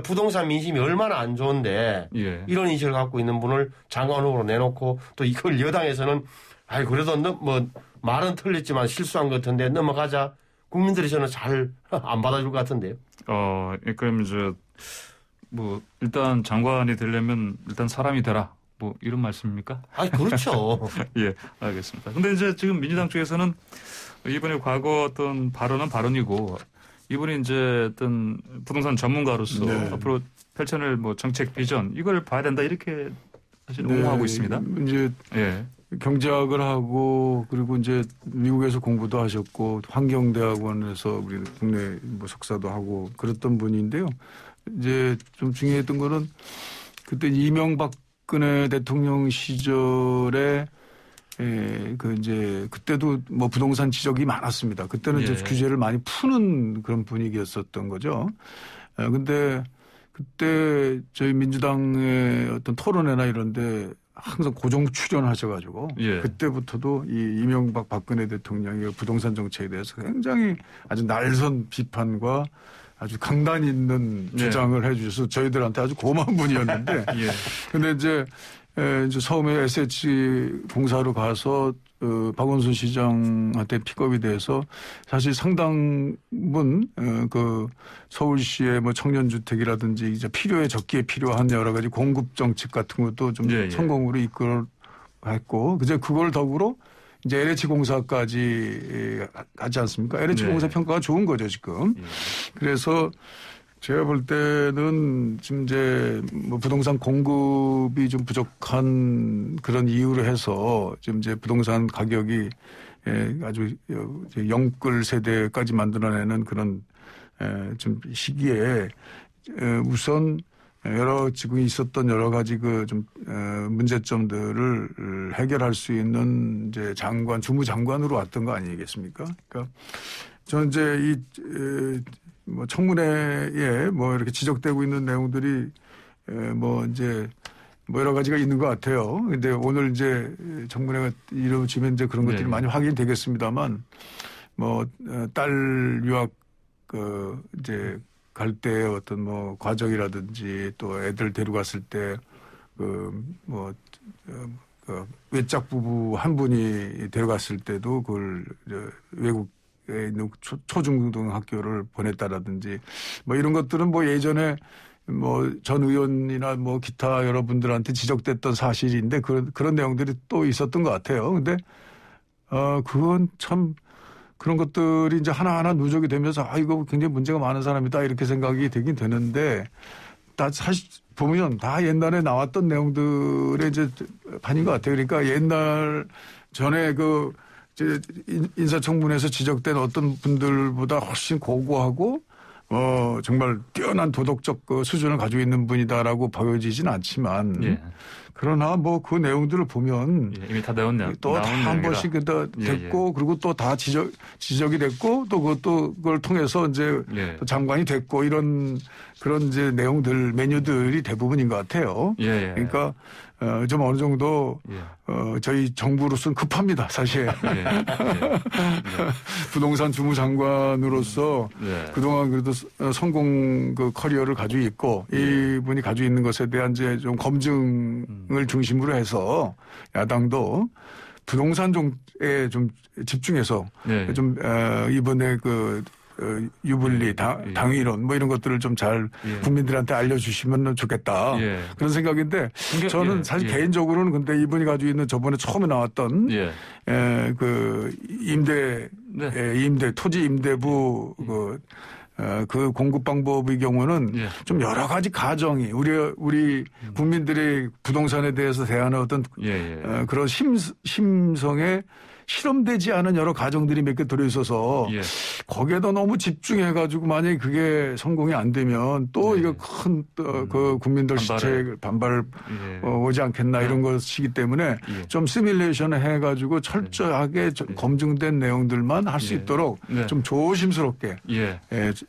부동산 민심이 얼마나 안 좋은데 예. 이런 인식을 갖고 있는 분을 장관 후보로 내놓고 또 이걸 여당에서는 그래도 뭐 말은 틀렸지만 실수한 것 같은데 넘어가자. 국민들이 저는 잘 안 받아줄 것 같은데요. 그럼 이제 뭐 일단 장관이 되려면 일단 사람이 되라. 뭐 이런 말씀입니까? 그렇죠. 예, 알겠습니다. 근데 이제 지금 민주당 쪽에서는 이번에 과거 어떤 발언은 발언이고 이분이 이제 어떤 부동산 전문가로서 네. 앞으로 펼쳐낼 뭐 정책 비전 이걸 봐야 된다 이렇게 사실 네. 옹호하고 있습니다. 이제 예. 경제학을 하고 그리고 이제 미국에서 공부도 하셨고 환경대학원에서 우리 국내 뭐 석사도 하고 그랬던 분인데요. 이제 좀 중요했던 거는 그때 이명박근혜 대통령 시절에 이제 그때도 뭐 부동산 지적이 많았습니다. 그때는 이제 규제를 많이 푸는 그런 분위기였었던 거죠. 근데 그때 저희 민주당의 어떤 토론회나 이런데 항상 고정 출연하셔가지고 그때부터도 이 이명박 박근혜 대통령의 부동산 정책에 대해서 굉장히 아주 날선 비판과 아주 강단 있는 주장을 해주셔서 저희들한테 아주 고마운 분이었는데 근데 이제 처음에 SH 공사로 가서 박원순 시장한테 픽업이 돼서 사실 상당분 그 서울시의 뭐 청년주택이라든지 이제 필요에 적기에 필요한 여러 가지 공급 정책 같은 것도 좀 성공으로 이끌어갔고 그제 그걸 더불어 이제 LH 공사까지 가지 않습니까? LH 공사 평가가 좋은 거죠 지금. 그래서 제가 볼 때는 지금 이제 뭐 부동산 공급이 좀 부족한 그런 이유로 해서 지금 이제 부동산 가격이 아주 영끌 세대까지 만들어내는 그런 좀 시기에 우선 지금 있었던 여러 가지 그 좀 문제점들을 해결할 수 있는 이제 주무장관으로 왔던 거 아니겠습니까? 그러니까 저는 이제 뭐 청문회에 뭐 이렇게 지적되고 있는 내용들이 뭐 이제 뭐 여러 가지가 있는 것 같아요. 근데 오늘 이제 청문회가 이루어지면 이제 그런 것들이 많이 확인되겠습니다만 뭐 딸 유학 이제 갈 때 어떤 뭐 과정이라든지 또 애들 데려갔을 때 외짝 부부 한 분이 데려갔을 때도 그걸 외국 있는 초중등학교를 보냈다라든지 뭐 이런 것들은 뭐 예전에 뭐 전 의원이나 뭐 기타 여러분들한테 지적됐던 사실인데 그런 내용들이 또 있었던 것 같아요. 근데 그건 참 그런 것들이 이제 하나하나 누적이 되면서 이거 굉장히 문제가 많은 사람이다 이렇게 생각이 되긴 되는데 다 사실 보면 다 옛날에 나왔던 내용들의 이제 반인 것 같아요. 그러니까 옛날 전에 인사청문회에서 지적된 어떤 분들보다 훨씬 고고하고 정말 뛰어난 도덕적 수준을 가지고 있는 분이다라고 보여지진 않지만 그러나 뭐 그 내용들을 보면 이미 다 나온 또 다 한 번씩 됐고 그리고 또 다 지적이 됐고 또 그걸 통해서 이제 또 장관이 됐고 이런 그런 이제 내용들 메뉴들이 대부분인 것 같아요. 그러니까 좀 어느 정도 저희 정부로서는 급합니다, 사실. 부동산 주무장관으로서 그동안 그래도 성공 커리어를 가지고 있고 이분이 가지고 있는 것에 대한 이제 좀 검증을 중심으로 해서 야당도 부동산 정에 좀 집중해서 좀 이번에 유불리 당위론 뭐 이런 것들을 좀 잘 국민들한테 알려주시면 좋겠다 그런 생각인데 저는 사실 개인적으로는 근데 이분이 가지고 있는 저번에 처음에 나왔던 토지 임대부 그 공급 방법의 경우는 예. 좀 여러 가지 가정이 우리 국민들의 부동산에 대해서 대하는 어떤 그런 심성에 실험되지 않은 여러 가정들이 몇 개 들어있어서 거기에다 너무 집중해가지고 만약에 그게 성공이 안 되면 또 이거 큰 그 국민들 시체 반발 오지 않겠나 이런 것이기 때문에 좀 시뮬레이션을 해가지고 철저하게 검증된 내용들만 할 수 있도록 좀 조심스럽게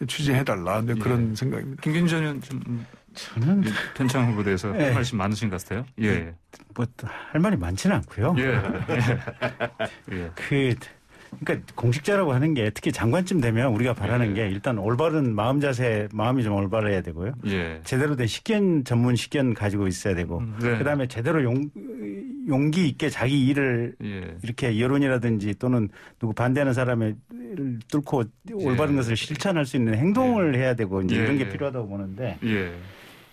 추진해달라 그런 생각입니다. 김경진 전 의원 좀 저는 변창 후보에 대해서 할 말씀 많으신 것 같아요. 예. 뭐 할 말이 많지는 않고요. 그러니까 공직자라고 하는 게 특히 장관쯤 되면 우리가 바라는 게 일단 올바른 마음이 좀 올바라야 되고요. 제대로 된 전문 식견 가지고 있어야 되고 그다음에 제대로 용기 있게 자기 일을 이렇게 여론이라든지 또는 누구 반대하는 사람을 뚫고 올바른 것을 실천할 수 있는 행동을 해야 되고 이제 이런 게 필요하다고 보는데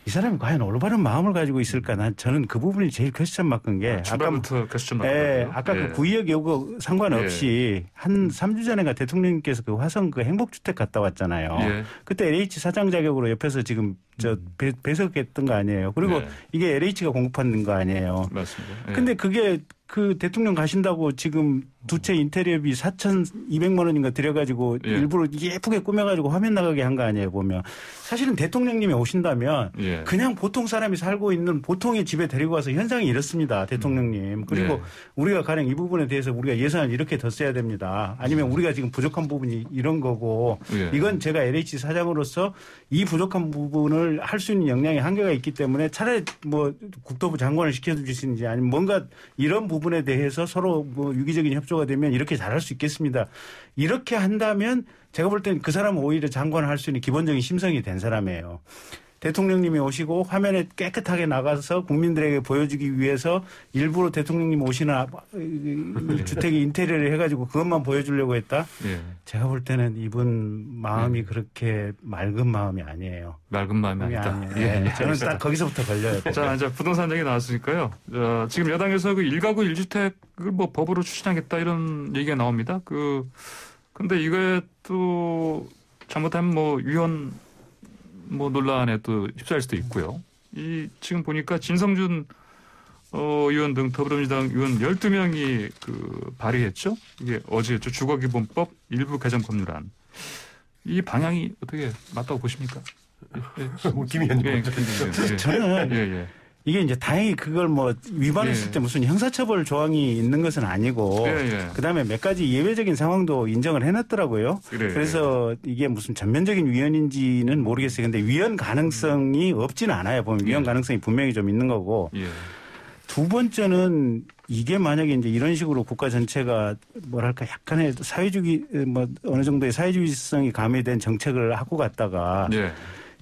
이 사람이 과연 올바른 마음을 가지고 있을까? 저는 그 부분이 제일 퀘스천 마크인 게 아까부터 퀘스천 마크예요. 아까 그 구의역 요구 상관없이 한 3주 전에가 대통령님께서 그 화성 그 행복주택 갔다 왔잖아요. 그때 LH 사장 자격으로 옆에서 지금 배석했던 거 아니에요. 그리고 이게 LH가 공급하는 거 아니에요. 맞습니다. 근데 그게 그 대통령 가신다고 지금 두 채 인테리어비 4,200만 원인가 들여가지고 일부러 예쁘게 꾸며가지고 화면 나가게 한 거 아니에요, 보면. 사실은 대통령님이 오신다면 그냥 보통 사람이 살고 있는 보통의 집에 데리고 와서 현상이 이렇습니다, 대통령님. 그리고 우리가 가령 이 부분에 대해서 우리가 예산을 이렇게 더 써야 됩니다. 아니면 우리가 지금 부족한 부분이 이런 거고 이건 제가 LH 사장으로서 이 부족한 부분을 할 수 있는 역량의 한계가 있기 때문에 차라리 뭐 국토부 장관을 시켜주시는지 아니면 뭔가 이런 부분에 대해서 서로 뭐 유기적인 협조가 되면 이렇게 잘할 수 있겠습니다. 이렇게 한다면 제가 볼 때는 그 사람은 오히려 장관을 할 수 있는 기본적인 심성이 된 사람이에요. 대통령님이 오시고 화면에 깨끗하게 나가서 국민들에게 보여주기 위해서 일부러 대통령님 오시는 주택의 인테리어를 해가지고 그것만 보여주려고 했다. 제가 볼 때는 이분 마음이 그렇게 맑은 마음이 아니에요. 맑은 마음이 아니다. 저는 딱 거기서부터 걸려요. 자, 이제 부동산 얘기 나왔으니까요. 지금 여당에서 그 1가구 1주택을 뭐 법으로 추진하겠다 이런 얘기가 나옵니다. 근데 이게 또 잘못하면 뭐 위헌 논란에 또 휩싸일 수도 있고요. 지금 보니까 진성준 의원 등 더불어민주당 의원 12명이 발의했죠. 이게 어제였죠. 주거기본법 일부 개정 법률안. 이 방향이 어떻게 맞다고 보십니까? 김 의원님. 저는 이게 이제 다행히 그걸 뭐 위반했을 때 무슨 형사처벌 조항이 있는 것은 아니고 그다음에 몇 가지 예외적인 상황도 인정을 해놨더라고요. 그래서 이게 무슨 전면적인 위헌인지는 모르겠어요. 근데 위헌 가능성이 없지는 않아요. 보면 위헌 가능성이 분명히 좀 있는 거고. 두 번째는 이게 만약에 이제 이런 식으로 국가 전체가 뭐랄까 약간의 사회주의 뭐 어느 정도의 사회주의성이 가미된 정책을 하고 갔다가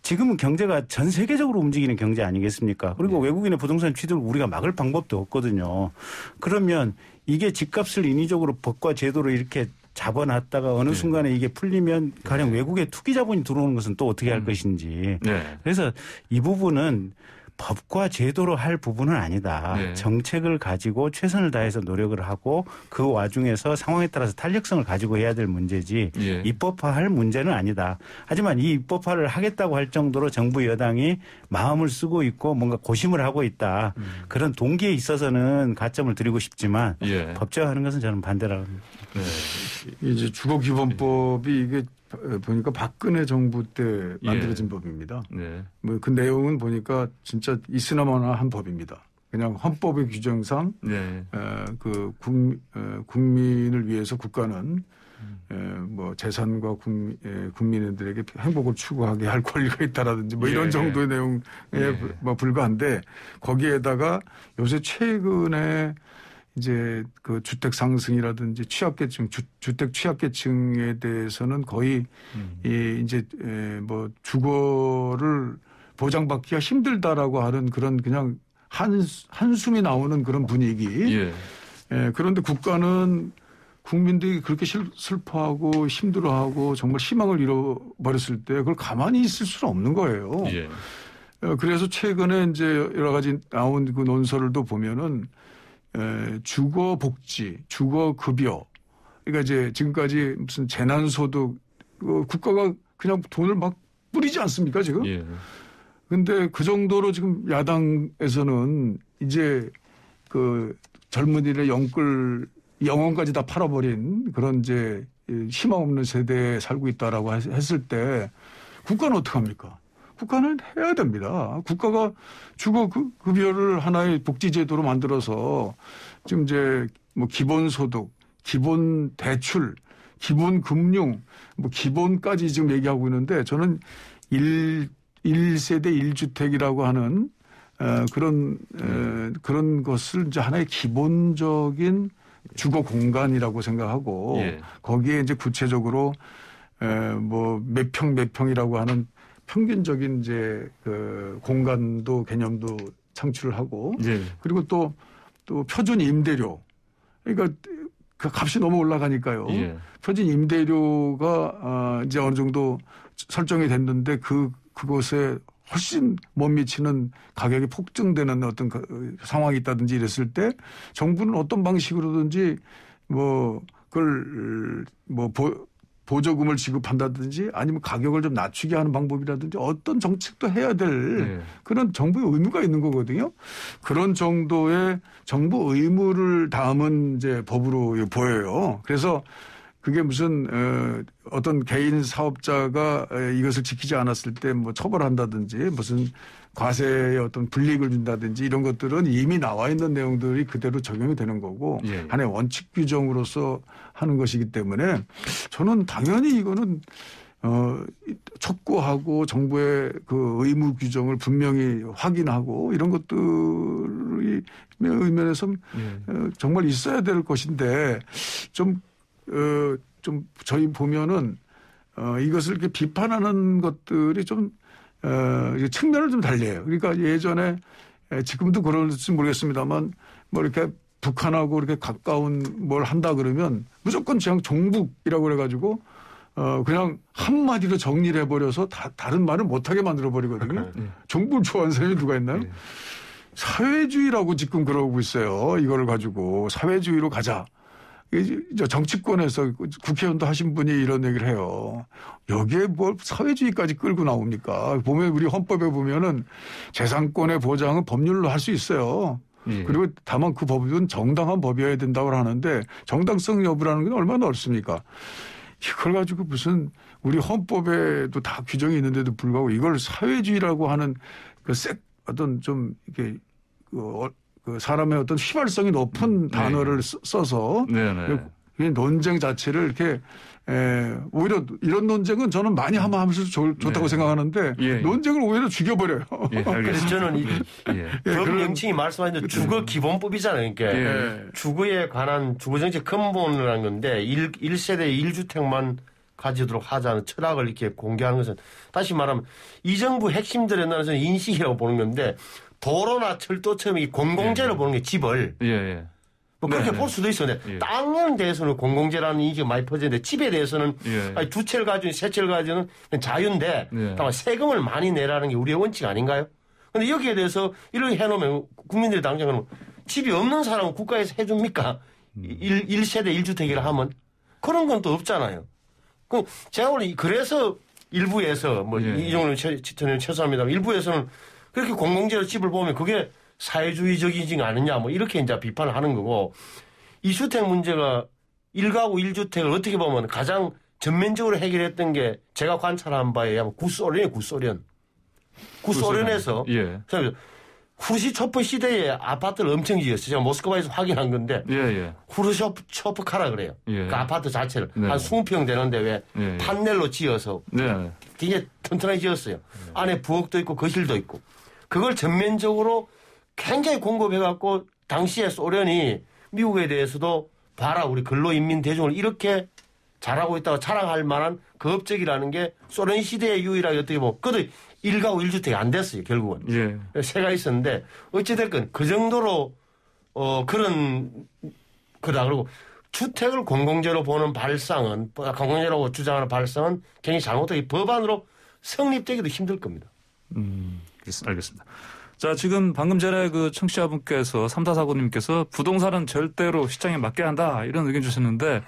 지금은 경제가 전 세계적으로 움직이는 경제 아니겠습니까? 그리고 외국인의 부동산 취득을 우리가 막을 방법도 없거든요. 그러면 이게 집값을 인위적으로 법과 제도로 이렇게 잡아놨다가 어느 순간에 이게 풀리면 가령 외국의 투기 자본이 들어오는 것은 또 어떻게 할 것인지. 그래서 이 부분은 법과 제도로 할 부분은 아니다. 정책을 가지고 최선을 다해서 노력을 하고 그 와중에서 상황에 따라서 탄력성을 가지고 해야 될 문제지 입법화할 문제는 아니다. 하지만 이 입법화를 하겠다고 할 정도로 정부 여당이 마음을 쓰고 있고 뭔가 고심을 하고 있다. 그런 동기에 있어서는 가점을 드리고 싶지만 법제화하는 것은 저는 반대라고 합니다. 이제 주거기본법이 이게 보니까 박근혜 정부 때 만들어진 법입니다. 뭐 그 내용은 보니까 진짜 있으나마나 한 법입니다. 그냥 헌법의 규정상 국민을 위해서 국가는 뭐 재산과 국민들에게 행복을 추구하게 할 권리가 있다라든지 뭐 이런 정도의 내용에 뭐 불과한데 거기에다가 요새 최근에 이제 그 주택 상승이라든지 취약계층, 주택 취약계층에 대해서는 거의 이제 뭐 주거를 보장받기가 힘들다라고 하는 그런 그냥 한숨이 나오는 그런 분위기. 그런데 국가는 국민들이 그렇게 슬퍼하고 힘들어하고 정말 희망을 잃어버렸을 때 그걸 가만히 있을 수는 없는 거예요. 그래서 최근에 이제 여러 가지 나온 그 논설을도 보면은 주거 복지, 주거 급여. 그러니까 이제 지금까지 무슨 재난소득 국가가 그냥 돈을 막 뿌리지 않습니까 지금? 예. 근데 그 정도로 지금 야당에서는 이제 그 젊은이의 영혼까지 다 팔아버린 그런 이제 희망 없는 세대에 살고 있다라고 했을 때 국가는 어떡합니까? 국가는 해야 됩니다. 국가가 주거급여를 하나의 복지제도로 만들어서 지금 이제 뭐 기본소득, 기본 대출, 기본 금융, 뭐 기본까지 지금 얘기하고 있는데 저는 1세대 1주택이라고 하는 그런 것을 이제 하나의 기본적인 주거 공간이라고 생각하고 예. 거기에 이제 구체적으로 뭐 몇 평이라고 하는 평균적인 이제 그 공간도 개념도 창출을 하고 예. 그리고 또 표준 임대료 그러니까 그 값이 너무 올라가니까요. 예. 표준 임대료가 이제 어느 정도 설정이 됐는데 그곳에 훨씬 못 미치는 가격이 폭증되는 어떤 상황이 있다든지 이랬을 때 정부는 어떤 방식으로든지 뭐 그걸 뭐 보조금을 지급한다든지 아니면 가격을 좀 낮추게 하는 방법이라든지 어떤 정책도 해야 될 그런 정부의 의무가 있는 거거든요. 그런 정도의 정부 의무를 담은 이제 법으로 보여요. 그래서 그게 무슨 어떤 개인 사업자가 이것을 지키지 않았을 때 뭐 처벌한다든지 무슨 과세의 어떤 불이익을 준다든지 이런 것들은 이미 나와 있는 내용들이 그대로 적용이 되는 거고 예. 하나의 원칙 규정으로서 하는 것이기 때문에 저는 당연히 이거는 촉구하고 정부의 그 의무 규정을 분명히 확인하고 이런 것들이 의면에서 정말 있어야 될 것인데 좀 저희 보면은 이것을 이렇게 비판하는 것들이 좀 측면을 좀 달리해요. 그러니까 예전에 지금도 그럴지 모르겠습니다만 뭐 이렇게 북한하고 이렇게 가까운 뭘 한다 그러면 무조건 그냥 종북이라고 그래가지고 그냥 한마디로 정리를 해버려서 다른 말을 못하게 만들어버리거든요. 종북을 좋아하는 사람이 누가 있나요? 사회주의라고 지금 그러고 있어요. 이거를 가지고 사회주의로 가자. 정치권에서 국회의원도 하신 분이 이런 얘기를 해요. 여기에 뭘 사회주의까지 끌고 나옵니까? 보면 우리 헌법에 보면은 재산권의 보장은 법률로 할 수 있어요. 예. 그리고 다만 그 법은 정당한 법이어야 된다고 하는데 정당성 여부라는 건 얼마나 어렵습니까? 이걸 가지고 무슨 우리 헌법에도 다 규정이 있는데도 불구하고 이걸 사회주의라고 하는 그 어떤 좀 이렇게 그 사람의 어떤 휘발성이 높은 단어를 써서 논쟁 자체를 이렇게 오히려 이런 논쟁은 저는 많이 하면서 좋다고 생각하는데 논쟁을 오히려 죽여버려요. 그래서 저는 법 명칭이 말씀하신 주거 기본법이잖아요. 그러니까 주거에 관한 주거정책 근본을 한 건데 1세대 1주택만 가지도록 하자는 철학을 이렇게 공개하는 것은 다시 말하면 이 정부 핵심들의 나는 저는 인식이라고 보는 건데 도로나 철도처럼 이 공공재로 보는 게 집을. 뭐 그렇게 볼 수도 있었는데 땅에 대해서는 공공재라는 인식이 많이 퍼지는데 집에 대해서는 아니, 두 채를 가지고 세 채를 가지고는 자유인데 다만 세금을 많이 내라는 게 우리의 원칙 아닌가요? 그런데 여기에 대해서 이렇게 해놓으면 국민들이 당장은 집이 없는 사람은 국가에서 해줍니까? 1세대 1주택이라 하면 그런 건 또 없잖아요. 그럼 제가 원래 그래서 일부에서 뭐 이종훈 저는 최소합니다만 일부에서는 그렇게 공공재로 집을 보면 그게 사회주의적이지 않느냐 뭐 이렇게 이제 비판을 하는 거고 이 주택 문제가 1가구 1주택을 어떻게 보면 가장 전면적으로 해결했던 게 제가 관찰한 바에 의하면 구소련이에요. 구소련에서 후르시초프 초프 시대에 아파트를 엄청 지었어요. 제가 모스크바에서 확인한 건데 후르시초프 카라 그래요. 그 아파트 자체를 한 20평 되는데 왜 판넬로 지어서 굉장히 튼튼하게 지었어요. 안에 부엌도 있고 거실도 있고 그걸 전면적으로 굉장히 공급해갖고 당시에 소련이 미국에 대해서도 봐라 우리 근로인민대중을 이렇게 잘하고 있다고 자랑할 만한 그 업적이라는 게 소련 시대의 유일하게 어떻게 보면 그것도 1가구 1주택이 안 됐어요 결국은. 새가 있었는데 어찌됐건 그 정도로 그런 거다. 그리고 주택을 공공재로 보는 발상은 공공재라고 주장하는 발상은 굉장히 잘못되게 법안으로 성립되기도 힘들 겁니다. 알겠습니다. 자, 지금 방금 전에 그 청취자분께서 3449님께서 부동산은 절대로 시장에 맡겨야 한다 이런 의견 주셨는데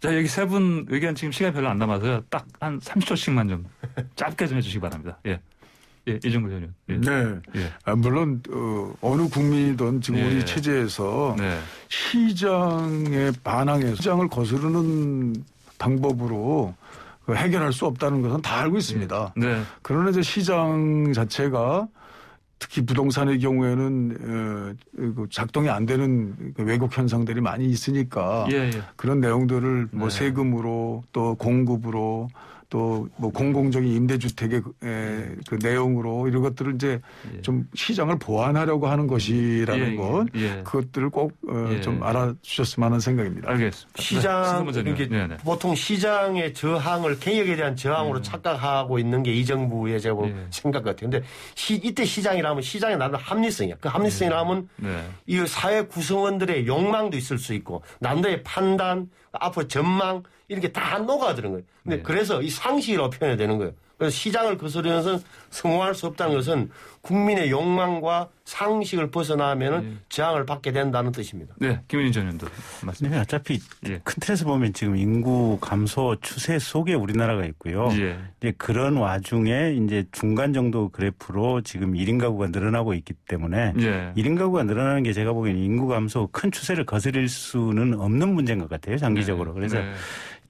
자, 여기 세 분 의견 지금 시간이 별로 안 남아서요. 딱 한 30초씩만 좀 짧게 좀 해주시기 바랍니다. 예. 예, 이정구 의원님. 예. 네. 예. 물론, 어느 국민이든 지금 예. 우리 체제에서 네. 시장의 반항에서 시장을 거스르는 방법으로 해결할 수 없다는 것은 다 알고 있습니다. 네. 그러나 이제 시장 자체가 특히 부동산의 경우에는 작동이 안 되는 왜곡 현상들이 많이 있으니까 예, 예. 그런 내용들을 뭐 네. 세금으로 또 공급으로 또 뭐 공공적인 임대주택의 그 내용으로 이런 것들을 이제 예. 좀 시장을 보완하려고 하는 것이라는 예, 것 예. 그것들을 꼭 좀 예. 알아주셨으면 하는 생각입니다. 알겠습니다. 시장 네, 이게 네네. 보통 시장의 저항을 개혁에 대한 저항으로 착각하고 있는 게 이 정부의 제가 생각 같아요. 근데 이때 시장이라면 시장에 나는 합리성이야. 그 합리성이라면 네. 이 사회 구성원들의 욕망도 있을 수 있고 남들의 판단, 앞으로 전망 이렇게 다 녹아드는 거예요. 근데 네. 그래서 이 상식이라고 표현해야 되는 거예요. 그래서 시장을 거스르면서 성공할 수 없다는 것은 국민의 욕망과 상식을 벗어나면은 저항을 받게 된다는 뜻입니다. 네, 김은희 전 의원도 말씀. 네, 어차피 예. 큰 틀에서 보면 지금 인구 감소 추세 속에 우리나라가 있고요. 예. 이제 그런 와중에 이제 중간 정도 그래프로 지금 1인 가구가 늘어나고 있기 때문에 예. 1인 가구가 늘어나는 게 제가 보기에는 인구 감소 큰 추세를 거스릴 수는 없는 문제인 것 같아요. 장기적으로. 그래서 네.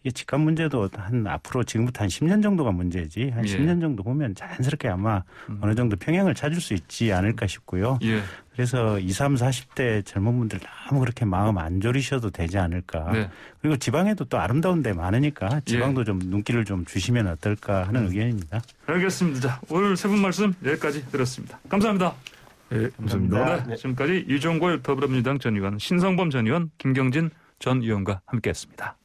이게 집값 문제도 한 앞으로 지금부터 한 10년 정도가 문제지. 한 예. 10년 정도 보면 자연스럽게 아마 어느 정도 평행을 찾을 수 있지 않을까 싶고요. 예. 그래서 20, 30, 40대 젊은 분들 너무 그렇게 마음 안 졸이셔도 되지 않을까. 네. 그리고 지방에도 또 아름다운 데 많으니까 지방도 좀 눈길을 좀 주시면 어떨까 하는 의견입니다. 알겠습니다. 자, 오늘 세 분 말씀 여기까지 들었습니다. 감사합니다. 네, 감사합니다. 네, 지금까지 이종골 더불어민주당 전 의원, 신성범 전 의원, 김경진 전 의원과 함께했습니다.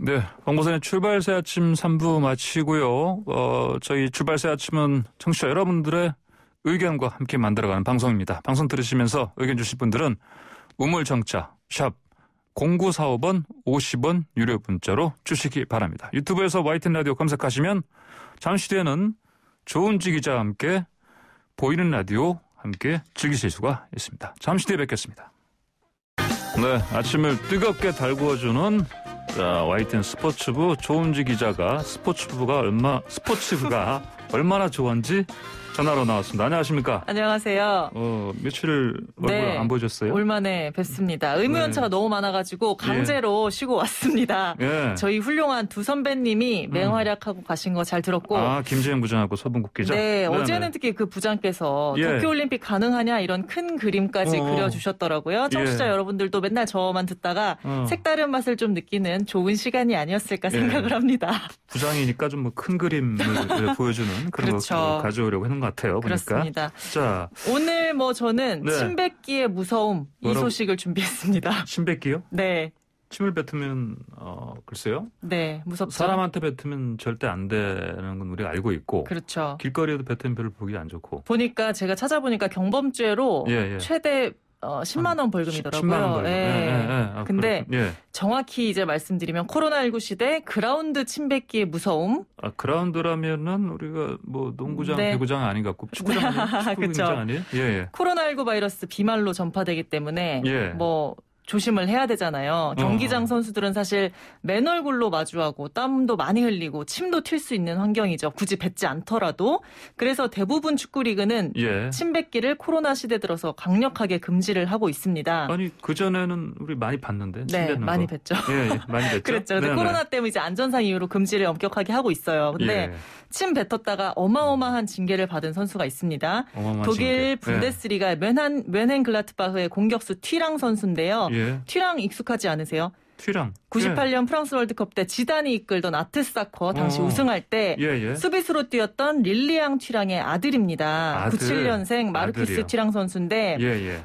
네, 황보선의 출발새 아침 3부 마치고요. 저희 출발새 아침은 청취자 여러분들의 의견과 함께 만들어가는 방송입니다. 방송 들으시면서 의견 주실 분들은 우물정자 샵 0945번 50원 유료 문자로 주시기 바랍니다. 유튜브에서 YTN 라디오 검색하시면 잠시 뒤에는 조은지 기자와 함께 보이는 라디오 함께 즐기실 수가 있습니다. 잠시 뒤에 뵙겠습니다. 네, 아침을 뜨겁게 달구어주는 YTN 스포츠부 조은지 기자가 스포츠부가 얼마나 좋은지 전화로 나왔습니다. 안녕하십니까? 안녕하세요. 며칠 얼굴 안 보여줬어요? 올만에 뵙습니다. 의무연차가 너무 많아가지고 강제로 쉬고 왔습니다. 예. 저희 훌륭한 두 선배님이 맹활약하고 가신 거 잘 들었고. 김지영 부장하고 서분국 기자. 네, 어제는 특히 그 부장께서 도쿄올림픽 가능하냐 이런 큰 그림까지 그려주셨더라고요. 청취자 여러분들도 맨날 저만 듣다가 색다른 맛을 좀 느끼는 좋은 시간이 아니었을까 생각을 합니다. 부장이니까 좀 뭐 큰 그림을 보여주는 그런 그렇죠. 거 가져오려고 했는 것 같아요. 그렇습니다. 보니까. 자, 오늘 저는 침뱉기의 무서움 이 소식을 준비했습니다. 침뱉기요? 네. 침을 뱉으면 글쎄요. 네, 무섭죠. 사람한테 뱉으면 절대 안 되는 건 우리가 알고 있고. 그렇죠. 길거리에도 뱉으면 별로 보기 안 좋고. 보니까 제가 찾아보니까 경범죄로 최대 10만 원 벌금이더라고요. 10만 원 벌금. 근데 정확히 이제 말씀드리면 코로나19 시대 그라운드 침뱉기의 무서움. 그라운드라면은 우리가 뭐 농구장, 배구장 아닌 것 같고 축구장 아니에요? 축구장 아니에요? 예. 코로나19 바이러스 비말로 전파되기 때문에 조심을 해야 되잖아요. 경기장 선수들은 사실 맨 얼굴로 마주하고 땀도 많이 흘리고 침도 튈 수 있는 환경이죠. 굳이 뱉지 않더라도. 그래서 대부분 축구리그는 침뱉기를 코로나 시대 들어서 강력하게 금지를 하고 있습니다. 아니 그전에는 우리 많이 봤는데. 네, 많이 뵀죠. 많이 뵀죠. 그랬죠. 근데 코로나 때문에 이제 안전상 이유로 금지를 엄격하게 하고 있어요. 근데 침 뱉었다가 어마어마한 징계를 받은 선수가 있습니다. 독일 분데스리가 뮌헨글라트바흐의 공격수 튀랑 선수인데요. 튀랑 익숙하지 않으세요? 튀랑. 98년 프랑스 월드컵 때 지단이 이끌던 아트사커 당시 우승할 때 수비수로 뛰었던 릴리앙 튀랑의 아들입니다. 97년생 마르쿠스 튀랑 선수인데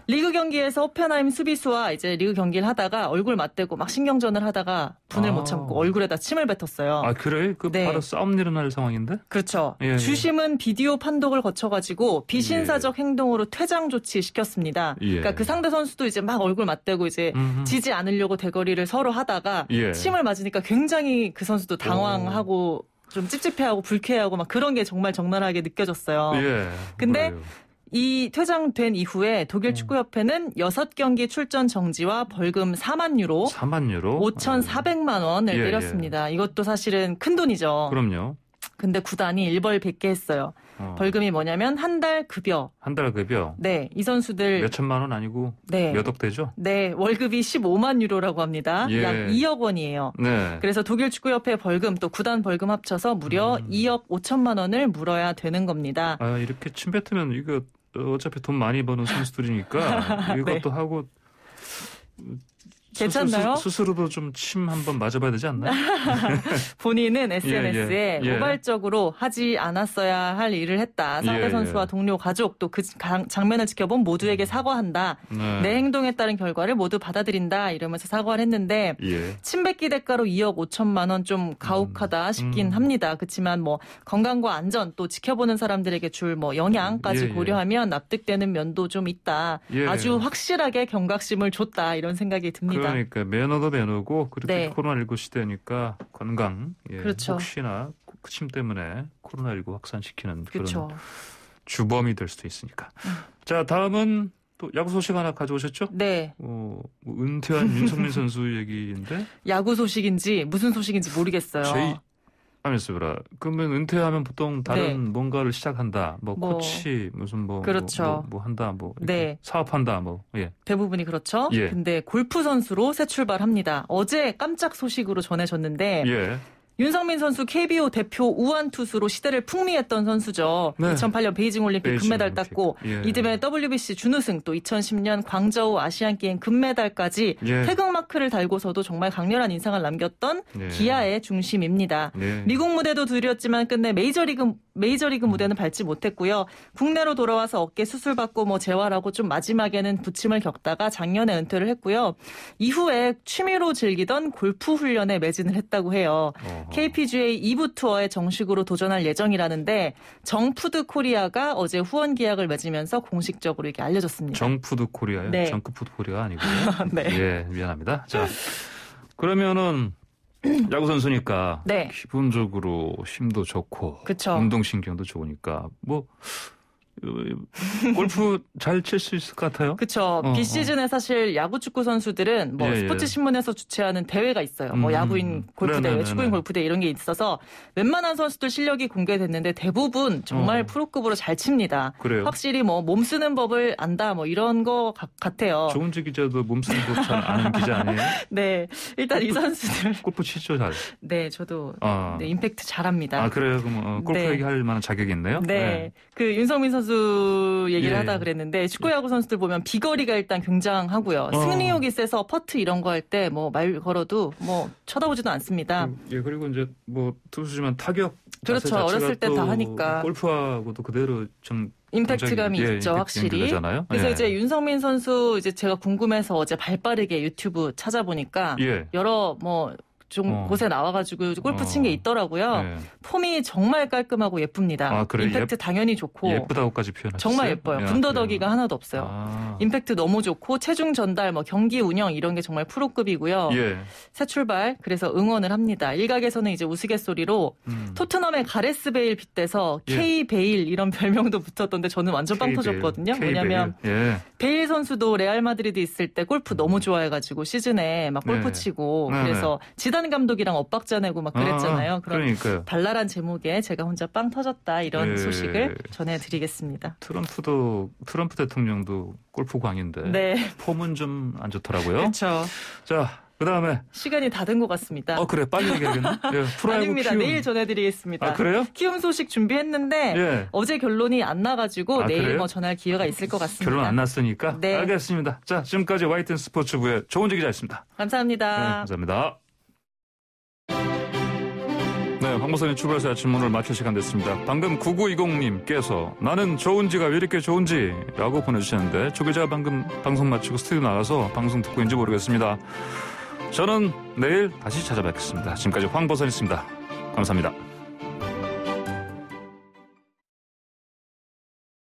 리그 경기에서 호펜하임 수비수와 이제 리그 경기를 하다가 얼굴 맞대고 막 신경전을 하다가 분을 못 참고 얼굴에다 침을 뱉었어요. 아 그래? 바로 싸움 일어날 상황인데? 그렇죠. 주심은 비디오 판독을 거쳐가지고 비신사적 행동으로 퇴장 조치시켰습니다. 그러니까 그 상대 선수도 이제 막 얼굴 맞대고 이제 지지 않으려고 대거리를 서로 하다가 침을 맞으니까 굉장히 그 선수도 당황하고 좀 찝찝해하고 불쾌하고 막 그런 게 정말 적나라하게 느껴졌어요. 근데 이 퇴장된 이후에 독일 축구협회는 6경기 출전 정지와 벌금 4만 유로, 5,400만 원을 때렸습니다. 이것도 사실은 큰 돈이죠. 그럼요. 근데 구단이 일벌 100개 했어요. 벌금이 뭐냐면 한 달 급여. 한 달 급여? 네. 이 선수들. 몇 천만 원 아니고 몇 억 되죠? 네. 월급이 15만 유로라고 합니다. 약 2억 원이에요. 네. 그래서 독일 축구협회 벌금 또 구단 벌금 합쳐서 무려 2억 5천만 원을 물어야 되는 겁니다. 아, 이렇게 침 뱉으면 이거 어차피 돈 많이 버는 선수들이니까 이것도 하고 괜찮나요? 스스로도 좀 침 한번 맞아봐야 되지 않나? 본인은 SNS에 우발적으로 하지 않았어야 할 일을 했다. 상대 선수와 동료, 가족 또 그 장면을 지켜본 모두에게 사과한다. 내 행동에 따른 결과를 모두 받아들인다. 이러면서 사과를 했는데 침뱉기 대가로 2억 5천만 원 좀 가혹하다 싶긴 합니다. 그렇지만 뭐 건강과 안전 또 지켜보는 사람들에게 줄 뭐 영향까지 고려하면 납득되는 면도 좀 있다. 아주 확실하게 경각심을 줬다. 이런 생각이 듭니다. 그러니까 매너도 매너고 그렇게 코로나19 시대니까 건강 그렇죠. 혹시나 침 때문에 코로나19 확산시키는 그런 주범이 될 수도 있으니까. 자, 다음은 또 야구 소식 하나 가져오셨죠? 네. 은퇴한 윤석민 선수 얘기인데 야구 소식인지 무슨 소식인지 모르겠어요. 그러면 은퇴하면 보통 다른 뭔가를 시작한다. 코치 무슨 그렇죠. 뭐 한다. 사업한다. 대부분이 그렇죠. 근데 골프 선수로 새 출발합니다. 어제 깜짝 소식으로 전해졌는데 윤석민 선수 KBO 대표 우완 투수로 시대를 풍미했던 선수죠. 2008년 베이징 올림픽 금메달 땄고 이듬해 WBC 준우승 또 2010년 광저우 아시안게임 금메달까지 태극마크를 달고서도 정말 강렬한 인상을 남겼던 기아의 중심입니다. 미국 무대도 두드렸지만 끝내 메이저리그 무대는 밟지 못했고요. 국내로 돌아와서 어깨 수술받고 재활하고 좀 마지막에는 부침을 겪다가 작년에 은퇴를 했고요. 이후에 취미로 즐기던 골프 훈련에 매진을 했다고 해요. KPGA 2부 투어에 정식으로 도전할 예정이라는데 정푸드 코리아가 어제 후원 계약을 맺으면서 공식적으로 이게 알려졌습니다. 정푸드 코리아요? 네. 정크푸드 코리아가 아니고요. 네. 미안합니다. 자, 그러면은 야구 선수니까 기본적으로 힘도 좋고 운동신경도 좋으니까 골프 잘 칠 수 있을 것 같아요. 그렇죠. 비시즌에 사실 야구 축구 선수들은 스포츠 신문에서 주최하는 대회가 있어요. 야구인 골프 대회, 축구인 골프 대회 이런 게 있어서 웬만한 선수들 실력이 공개됐는데 대부분 정말 프로급으로 잘 칩니다. 그래요? 확실히 몸 쓰는 법을 안다 이런 거 같아요. 조은지 기자도 몸 쓰는 법 잘 아는 기자 아니에요? 네. 일단 이 선수들 골프 치죠 잘. 네, 저도 임팩트 잘합니다. 아, 그래요? 그럼 골프 얘기할 만한 자격이 있네요? 네. 그 윤석민 선수 얘기를 하다 그랬는데 축구야구 선수들 보면 비거리가 일단 굉장하고요. 승리욕이 세서 퍼트 이런 거 할 때 말 걸어도 쳐다보지도 않습니다. 그리고 이제 투수지만 타격 그렇죠. 어렸을 때 다 하니까 골프하고도 그대로 임팩트감이 있죠, 확실히. 그래서 이제 윤석민 선수 제가 궁금해서 어제 발빠르게 유튜브 찾아보니까 여러 곳에 나와가지고 골프 친 게 있더라고요. 폼이 정말 깔끔하고 예쁩니다. 임팩트 당연히 좋고. 예쁘다고까지 표현하셨어요? 정말 예뻐요. 군더더기가 하나도 없어요. 임팩트 너무 좋고 체중 전달, 경기 운영 이런 게 정말 프로급이고요. 새 출발 그래서 응원을 합니다. 일각에서는 이제 우스갯소리로 토트넘의 가레스 베일 빗대서 K 베일 이런 별명도 붙었던데 저는 완전 빵 터졌거든요. 뭐냐면 베일 선수도 레알 마드리드 있을 때 골프 너무 좋아해가지고 시즌에 골프 치고 그래서 지단 감독이랑 엇박자 내고 그랬잖아요. 그러니까요. 발랄한 제목에 제가 혼자 빵 터졌다 이런 소식을 전해드리겠습니다. 트럼프 대통령도 골프 광인데 폼은 좀 안 좋더라고요. 그렇죠. 자, 그다음에 시간이 다 된 것 같습니다. 그래 빨리 얘기하겠나? 아닙니다. 내일 전해드리겠습니다. 그래요? 키움 소식 준비했는데 어제 결론이 안 나가지고 내일 전할 기회가 있을 것 같습니다. 결론 안 났으니까? 네. 알겠습니다. 자, 지금까지 YTN 스포츠부의 조은지 기자였습니다. 감사합니다. 감사합니다. 네, 황보선의 출발사 아침 오늘 마칠 시간 됐습니다. 방금 9920님께서 나는 조은지가 왜 이렇게 좋은지 라고 보내주셨는데 조 기자가 방금 방송 마치고 스튜디오 나가서 방송 듣고 있는지 모르겠습니다. 저는 내일 다시 찾아뵙겠습니다. 지금까지 황보선이었습니다. 감사합니다.